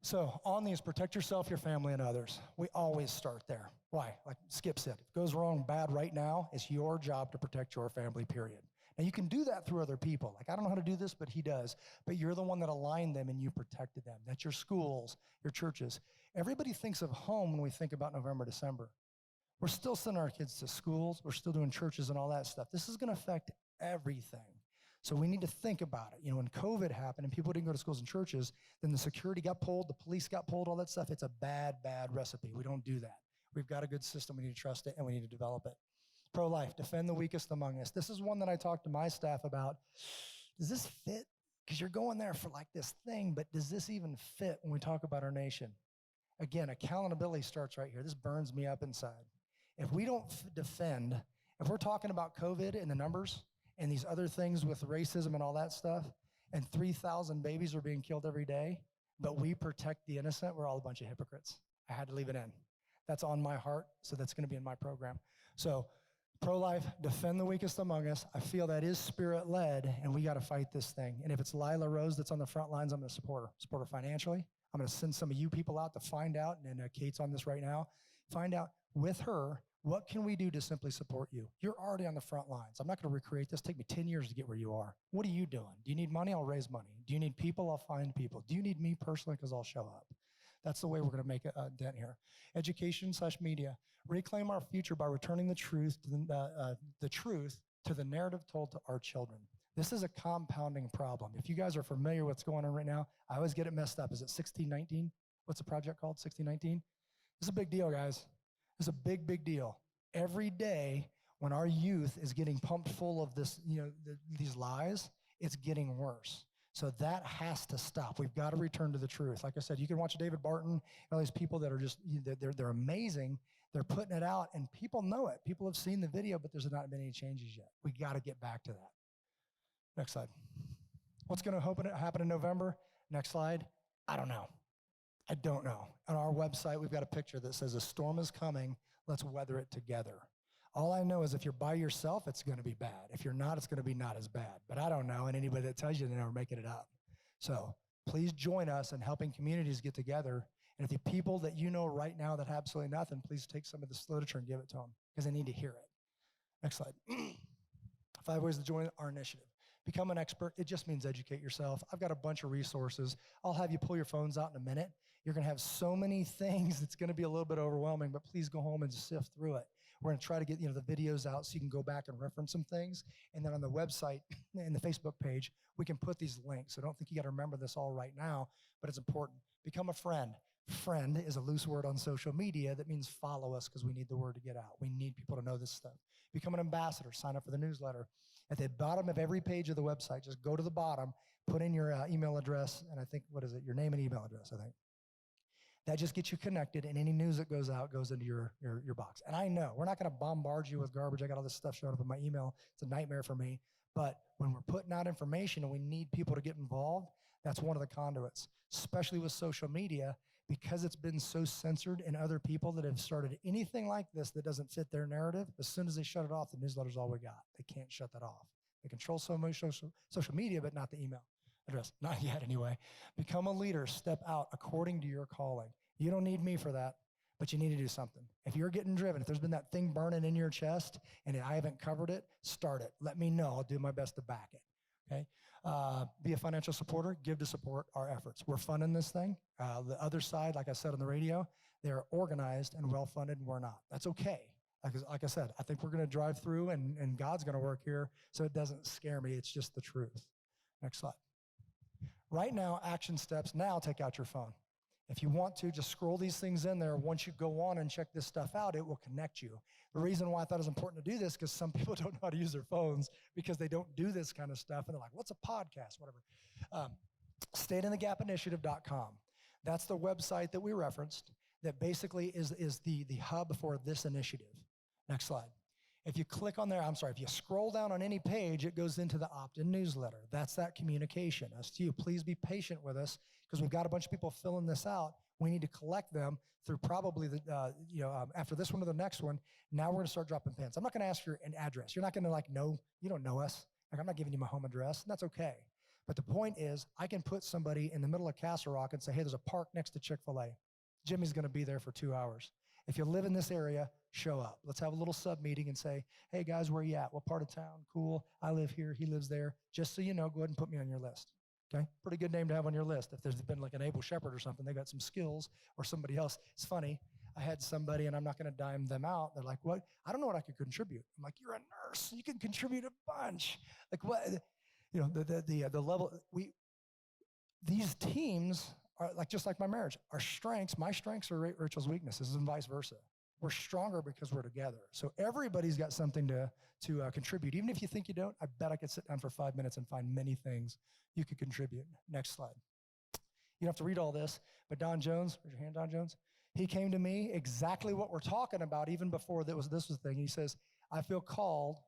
So on these, protect yourself, your family, and others. We always start there. Why? Like Skip said, if it goes wrong bad right now, it's your job to protect your family, period. Now, you can do that through other people. Like, I don't know how to do this, but he does. But you're the one that aligned them and you protected them. That's your schools, your churches. Everybody thinks of home when we think about November, December. We're still sending our kids to schools. We're still doing churches and all that stuff. This is going to affect everything. So we need to think about it. When COVID happened and people didn't go to schools and churches, then the security got pulled, the police got pulled, all that stuff. It's a bad, bad recipe. We don't do that. We've got a good system. We need to trust it, and we need to develop it. Pro-life, defend the weakest among us. This is one that I talked to my staff about. Does this fit? Because you're going there for like this thing, but does this even fit when we talk about our nation? Again, accountability starts right here. This burns me up inside. If we don't defend, if we're talking about COVID and the numbers and these other things with racism and all that stuff, and 3,000 babies are being killed every day, but we protect the innocent, we're all a bunch of hypocrites. I had to leave it in. That's on my heart, so that's going to be in my program. So, pro-life, defend the weakest among us. I feel that is spirit-led, and we got to fight this thing. And if it's Lila Rose that's on the front lines, I'm going to support her financially. I'm going to send some of you people out to find out, and Kate's on this right now, find out with her, what can we do to simply support you? You're already on the front lines. I'm not going to recreate this. Take me 10 years to get where you are. What are you doing? Do you need money? I'll raise money. Do you need people? I'll find people. Do you need me personally? Because I'll show up. That's the way we're going to make a dent here. Education/media. Reclaim our future by returning the truth to the narrative told to our children. This is a compounding problem. If you guys are familiar with what's going on right now, I always get it messed up. Is it 1619? What's the project called, 1619? This is a big deal, guys. It's a big, big deal. Every day when our youth is getting pumped full of this, these lies, It's getting worse. So that has to stop. We've got to return to the truth. Like I said, you can watch David Barton and all these people that are just, they're amazing. They're putting it out and people know it. People have seen the video, but there's not been any changes yet. We got to get back to that. Next slide. What's going to happen in November? Next slide. I don't know. I don't know. On our website, we've got a picture that says a storm is coming. Let's weather it together. All I know is if you're by yourself, it's going to be bad. If you're not, it's going to be not as bad. But I don't know, and anybody that tells you, they're never making it up. So please join us in helping communities get together. And if the people that you know right now that have absolutely nothing, please take some of this literature and give it to them because they need to hear it. Next slide. 5 ways to join our initiative. Become an expert. It just means educate yourself. I've got a bunch of resources. I'll have you pull your phones out in a minute. You're going to have so many things, it's going to be a little bit overwhelming, but please go home and sift through it. We're going to try to get the videos out so you can go back and reference some things. And then on the website and the Facebook page, we can put these links. So don't think you got to remember this all right now, but it's important. Become a friend. Friend is a loose word on social media that means follow us because we need the word to get out. We need people to know this stuff. Become an ambassador. Sign up for the newsletter. At the bottom of every page of the website, just go to the bottom, put in your email address, and I think, your name and email address, I think. That just gets you connected, and any news that goes out goes into your box. And I know we're not going to bombard you with garbage. I got all this stuff showing up in my email. It's a nightmare for me. But when we're putting out information and we need people to get involved, that's one of the conduits, especially with social media, because it's been so censored and other people that have started anything like this that doesn't fit their narrative. As soon as they shut it off, the newsletter's all we got. They can't shut that off. They control so much social media, but not the email address. Not yet, anyway. Become a leader. Step out according to your calling. You don't need me for that, but you need to do something. If you're getting driven, if there's been that thing burning in your chest and I haven't covered it, start it. Let me know. I'll do my best to back it. Okay? Be a financial supporter. Give to support our efforts. We're funding this thing. The other side, like I said on the radio, they're organized and well-funded, and we're not. That's okay. Like I said, I think we're going to drive through, and God's going to work here, so it doesn't scare me. It's just the truth. Next slide. Right now, action steps. Now take out your phone. If you want to, just scroll these things in there. Once you go on and check this stuff out, it will connect you. The reason why I thought it was important to do this, because some people don't know how to use their phones because they don't do this kind of stuff, and they're like, what's a podcast, whatever. StayInTheGapInitiative.com. That's the website that we referenced that basically is the hub for this initiative. Next slide. If you click on there, if you scroll down on any page, it goes into the opt-in newsletter. That's that communication. As to you, please be patient with us because we've got a bunch of people filling this out. We need to collect them through probably after this one to the next one. Now we're going to start dropping pins. I'm not going to ask for an address. You're not going to know, you don't know us. I'm not giving you my home address, and that's okay. But the point is, I can put somebody in the middle of Castle Rock and say, hey, there's a park next to Chick-fil-A. Jimmy's going to be there for 2 hours. If you live in this area, show up. Let's have a little sub-meeting and say, hey, guys, where you at? What part of town? Cool. I live here. He lives there. Just so you know, go ahead and put me on your list. Okay? Pretty good name to have on your list. If there's been like an Able Shepherd or something, they got some skills, or somebody else. It's funny. I had somebody, and I'm not going to dime them out. They're like, what? I don't know what I could contribute. I'm like, you're a nurse. You can contribute a bunch. Like what? The level, these teams are like, just like my marriage, my strengths are Rachel's weaknesses and vice versa. We're stronger because we're together. So everybody's got something to contribute. Even if you think you don't, I bet I could sit down for 5 minutes and find many things you could contribute. Next slide. You don't have to read all this, but Don Jones, raise your hand, Don Jones. He came to me exactly what we're talking about even before this was the thing. He says, I feel called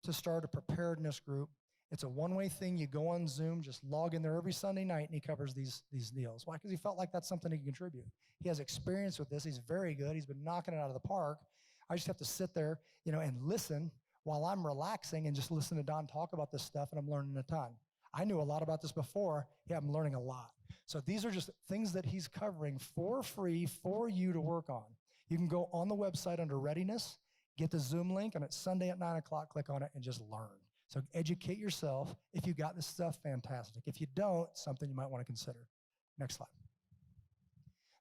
to start a preparedness group. It's a one-way thing. You go on Zoom, just log in there every Sunday night, and he covers these deals. Why? Because he felt like that's something he can contribute. He has experience with this. He's very good. He's been knocking it out of the park. I just have to sit there, and listen while I'm relaxing and just listen to Don talk about this stuff, and I'm learning a ton. I knew a lot about this before. Yeah, I'm learning a lot. So these are just things that he's covering for free for you to work on. You can go on the website under readiness, get the Zoom link, and it's Sunday at 9 o'clock, click on it, and just learn. So educate yourself. If you got this stuff, fantastic. If you don't, something you might want to consider. Next slide.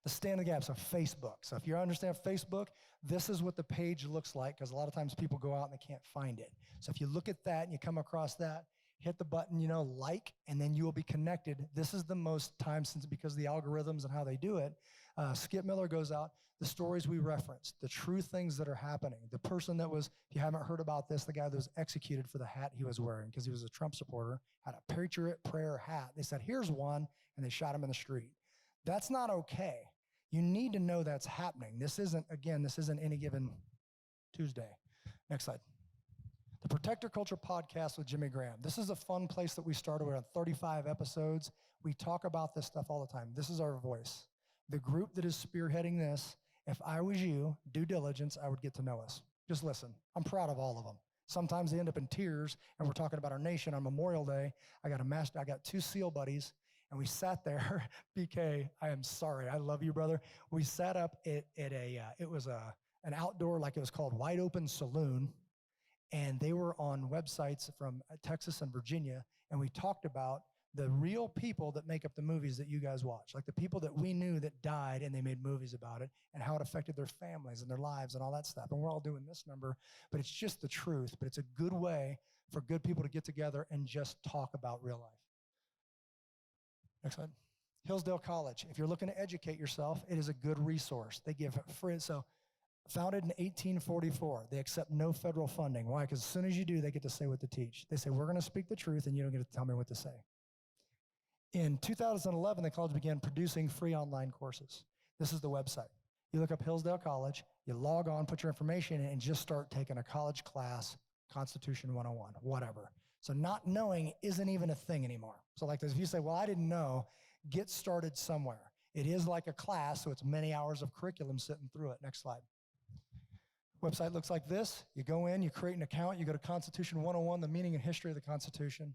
The Stand in the Gap, so Facebook. So if you understand Facebook, this is what the page looks like, because a lot of times people go out and they can't find it. So if you look at that and you come across that, hit the button, like, and then you will be connected. This is the most time since, because of the algorithms and how they do it, Skip Miller goes out, the stories we referenced, the true things that are happening. The person that was, if you haven't heard about this, the guy that was executed for the hat he was wearing because he was a Trump supporter, had a Patriot Prayer hat. They said, here's one, and they shot him in the street. That's not okay. You need to know that's happening. This isn't any given Tuesday. Next slide. The Protector Culture Podcast with Jimmy Graham. This is a fun place that we started. We're on 35 episodes. We talk about this stuff all the time. This is our voice. The group that is spearheading this, if I was you, due diligence, I would get to know us. Just listen. I'm proud of all of them. Sometimes they end up in tears, and we're talking about our nation on Memorial Day. I got 2 SEAL buddies, and we sat there. BK, I am sorry. I love you, brother. We sat up at it was an outdoor, like it was called Wide Open Saloon, and they were on websites from Texas and Virginia, and we talked about the real people that make up the movies that you guys watch, like the people that we knew that died and they made movies about it and how it affected their families and their lives and all that stuff. And we're all doing this number, but it's just the truth. But it's a good way for good people to get together and just talk about real life. Next slide. Hillsdale College. If you're looking to educate yourself, it is a good resource. They give free, so founded in 1844. They accept no federal funding. Why? Because as soon as you do, they get to say what to teach. They say, we're going to speak the truth, and you don't get to tell me what to say. In 2011, the college began producing free online courses. This is the website. You look up Hillsdale College, you log on, put your information in, and just start taking a college class, Constitution 101, whatever. So not knowing isn't even a thing anymore. So like this, if you say, well, I didn't know, get started somewhere. It is like a class, so it's many hours of curriculum sitting through it. Next slide. Website looks like this. You go in, you create an account, you go to Constitution 101, the meaning and history of the Constitution.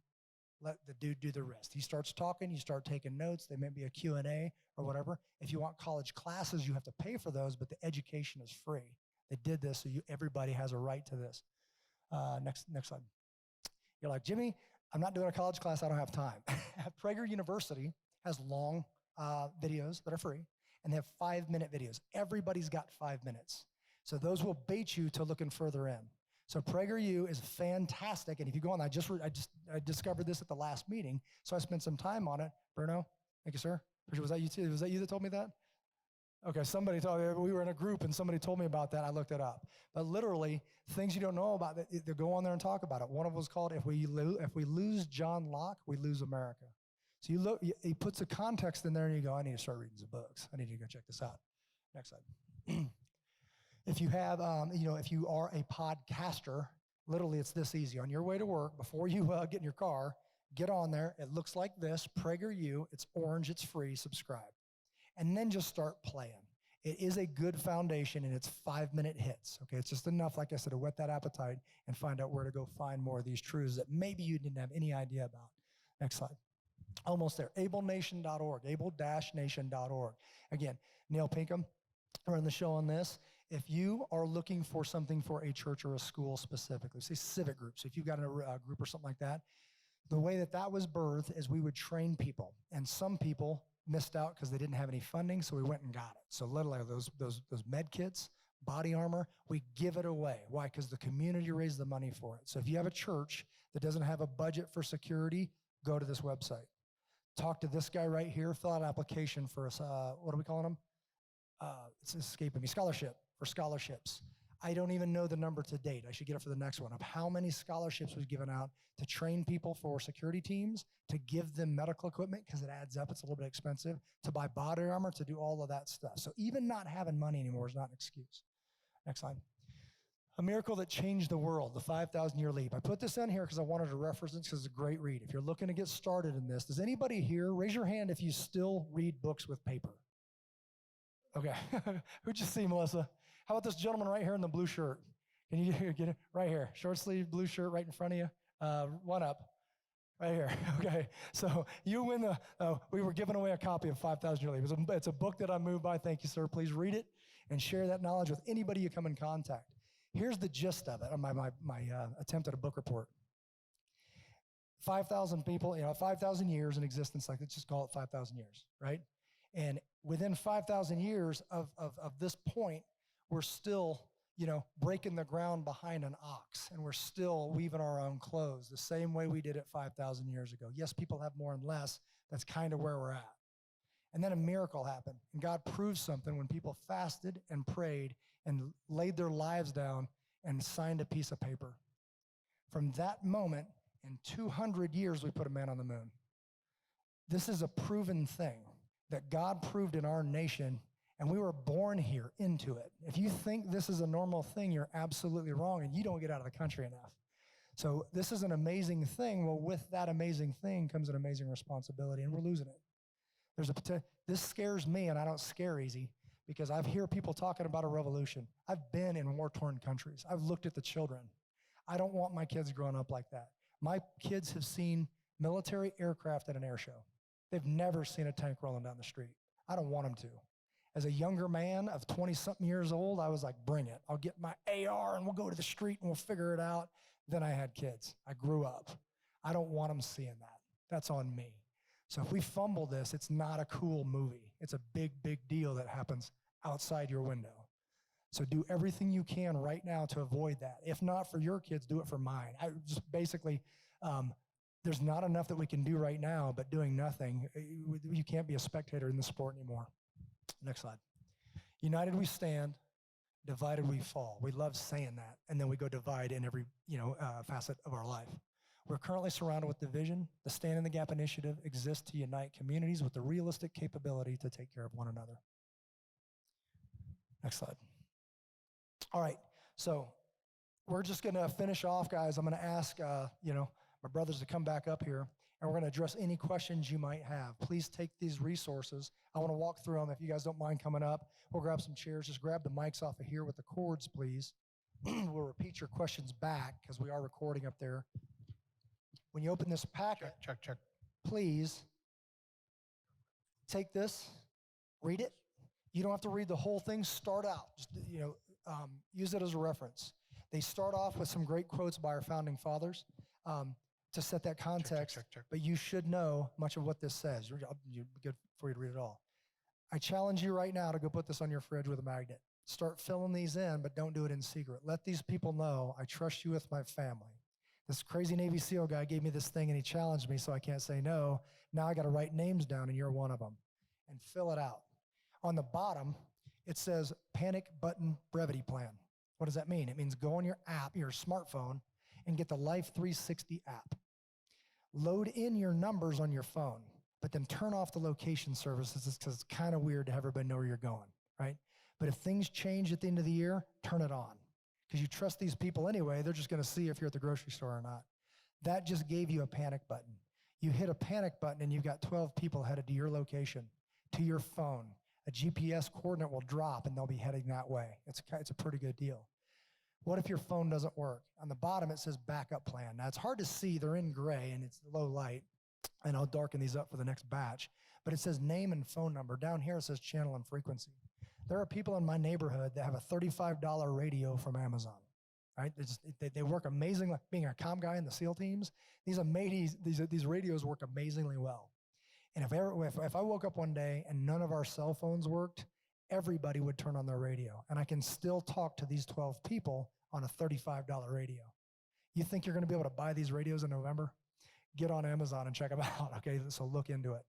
Let the dude do the rest. He starts talking, you start taking notes. There may be a Q&A or whatever. If you want college classes, you have to pay for those, but the education is free. They did this so everybody has a right to this. Next slide. You're like, Jimmy, I'm not doing a college class. I don't have time. Prager University has long videos that are free, and they have 5-minute videos. Everybody's got 5 minutes. So those will bait you to looking further in. So PragerU is fantastic, and if you go on, I discovered this at the last meeting, so I spent some time on it. Bruno, thank you, sir. Was that you too? Was that you that told me that? Okay, somebody told me. We were in a group, and somebody told me about that. I looked it up. But literally, things you don't know about, they go on there and talk about it. One of them was called, if we lose John Locke, we lose America. So you look, he puts a context in there, and you go, I need to start reading some books. I need to go check this out. Next slide. If you have, if you are a podcaster, literally it's this easy. On your way to work, before you get in your car, get on there. It looks like this, PragerU. It's orange, it's free, subscribe. And then just start playing. It is a good foundation, and it's 5-minute hits. Okay, it's just enough, like I said, to whet that appetite and find out where to go find more of these truths that maybe you didn't have any idea about. Next slide. Almost there. ablenation.org, able-nation.org. Again, Neil Pinkham, running the show on this. If you are looking for something for a church or a school specifically, say civic groups, if you've got a group or something like that, the way that was birthed is we would train people, and some people missed out because they didn't have any funding, so we went and got it. So literally those med kits, body armor, we give it away. Why? Because the community raised the money for it. So if you have a church that doesn't have a budget for security, go to this website. Talk to this guy right here, fill out an application for us. What are we calling them? It's escaping me. Scholarships. I don't even know the number to date. I should get it for the next one, of how many scholarships was given out to train people for security teams, to give them medical equipment, because it adds up, it's a little bit expensive, to buy body armor, to do all of that stuff. So even not having money anymore is not an excuse. Next slide. A miracle that changed the world, the 5,000-year leap. I put this in here because I wanted to reference it because it's a great read. If you're looking to get started in this, does anybody here, raise your hand if you still read books with paper? Okay, who'd you see, Melissa? How about this gentleman right here in the blue shirt? Can you get it? Right here, short sleeve, blue shirt right in front of you. One up, right here. Okay, so you win we were giving away a copy of 5,000 Year Leap. It's a book that I'm moved by. Thank you, sir. Please read it and share that knowledge with anybody you come in contact. Here's the gist of it, my attempt at a book report. 5,000 people, 5,000 years in existence, like let's just call it 5,000 years, right? And within 5,000 years of this point, we're still, breaking the ground behind an ox, and we're still weaving our own clothes the same way we did it 5,000 years ago. Yes, people have more and less. That's kind of where we're at. And then a miracle happened. And God proved something when people fasted and prayed and laid their lives down and signed a piece of paper. From that moment, in 200 years, we put a man on the moon. This is a proven thing that God proved in our nation, and we were born here into it. If you think this is a normal thing, you're absolutely wrong, and you don't get out of the country enough. So this is an amazing thing. Well, with that amazing thing comes an amazing responsibility, and we're losing it. This scares me, and I don't scare easy, because I hear people talking about a revolution. I've been in war-torn countries. I've looked at the children. I don't want my kids growing up like that. My kids have seen military aircraft at an air show. They've never seen a tank rolling down the street. I don't want them to. As a younger man of 20-something years old, I was like, bring it. I'll get my AR and we'll go to the street and we'll figure it out. Then I had kids. I grew up. I don't want them seeing that. That's on me. So if we fumble this, it's not a cool movie. It's a big, big deal that happens outside your window. So do everything you can right now to avoid that. If not for your kids, do it for mine. I just basically, there's not enough that we can do right now, but doing nothing, you can't be a spectator in the sport anymore. Next slide. United we stand, divided we fall. We love saying that, and then we go divide in every facet of our life. We're currently surrounded with division. The Stand in the Gap initiative exists to unite communities with the realistic capability to take care of one another. Next slide. All right, so we're just going to finish off, guys. I'm going to ask, my brothers to come back up here, and we're going to address any questions you might have. Please take these resources. I want to walk through them. If you guys don't mind coming up, we'll grab some chairs. Just grab the mics off of here with the cords, please. We'll repeat your questions back because we are recording up there. When you open this packet, Check. please take this, read it. You don't have to read the whole thing. Start out. Just, use it as a reference. They start off with some great quotes by our founding fathers to set that context, Check. but you should know much of what this says. You'd be good for you to read it all. I challenge you right now to go put this on your fridge with a magnet. Start filling these in, but don't do it in secret. Let these people know I trust you with my family. This crazy Navy SEAL guy gave me this thing and he challenged me, so I can't say no. Now I got to write names down and you're one of them. And fill it out. On the bottom, it says panic button brevity plan. What does that mean? It means go on your app, your smartphone, and get the Life 360 app. Load in your numbers on your phone, but then turn off the location services because it's kind of weird to have everybody know where you're going, right? But if things change at the end of the year, turn it on. Because you trust these people anyway, they're just going to see if you're at the grocery store or not. That just gave you a panic button. You hit a panic button and you've got 12 people headed to your location, to your phone. A GPS coordinate will drop and they'll be heading that way. It's a pretty good deal. What if your phone doesn't work? On the bottom it says backup plan. Now it's hard to see, they're in gray and it's low light, and I'll darken these up for the next batch, but it says name and phone number. Down here it says channel and frequency. There are people in my neighborhood that have a $35 radio from Amazon, right? They work amazingly. Being a comm guy in the SEAL teams, these radios work amazingly well. And if I woke up one day and none of our cell phones worked, everybody would turn on their radio. And I can still talk to these 12 people on a $35 radio. You think you're going to be able to buy these radios in November? Get on Amazon and check them out, okay? So look into it.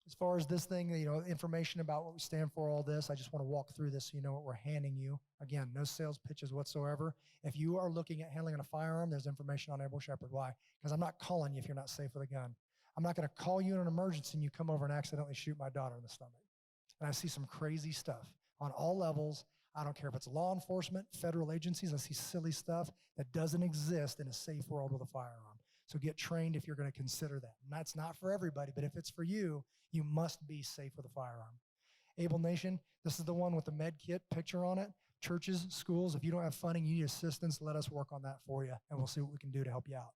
As far as this thing, information about what we stand for, all this, I just want to walk through this so you know what we're handing you. Again, no sales pitches whatsoever. If you are looking at handling a firearm, there's information on Able Shepherd. Why? Because I'm not calling you if you're not safe with a gun. I'm not going to call you in an emergency and you come over and accidentally shoot my daughter in the stomach. And I see some crazy stuff on all levels. I don't care if it's law enforcement, federal agencies. I see silly stuff that doesn't exist in a safe world with a firearm. So get trained if you're going to consider that. And that's not for everybody, but if it's for you, you must be safe with a firearm. Able Nation, this is the one with the med kit picture on it. Churches, schools, if you don't have funding, you need assistance, let us work on that for you, and we'll see what we can do to help you out.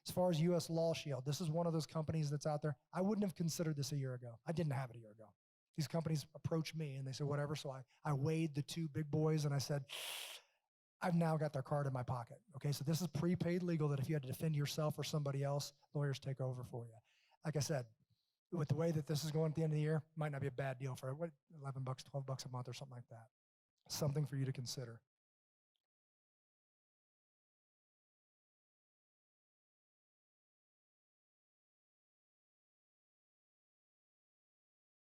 As far as U.S. Law Shield, this is one of those companies that's out there. I wouldn't have considered this a year ago. I didn't have it a year ago. These companies approached me and they said, whatever. So I weighed the two big boys and I said, I've now got their card in my pocket. Okay, so this is prepaid legal that if you had to defend yourself or somebody else, lawyers take over for you. Like I said, with the way that this is going at the end of the year, might not be a bad deal for $11, $12 a month or something like that. Something for you to consider.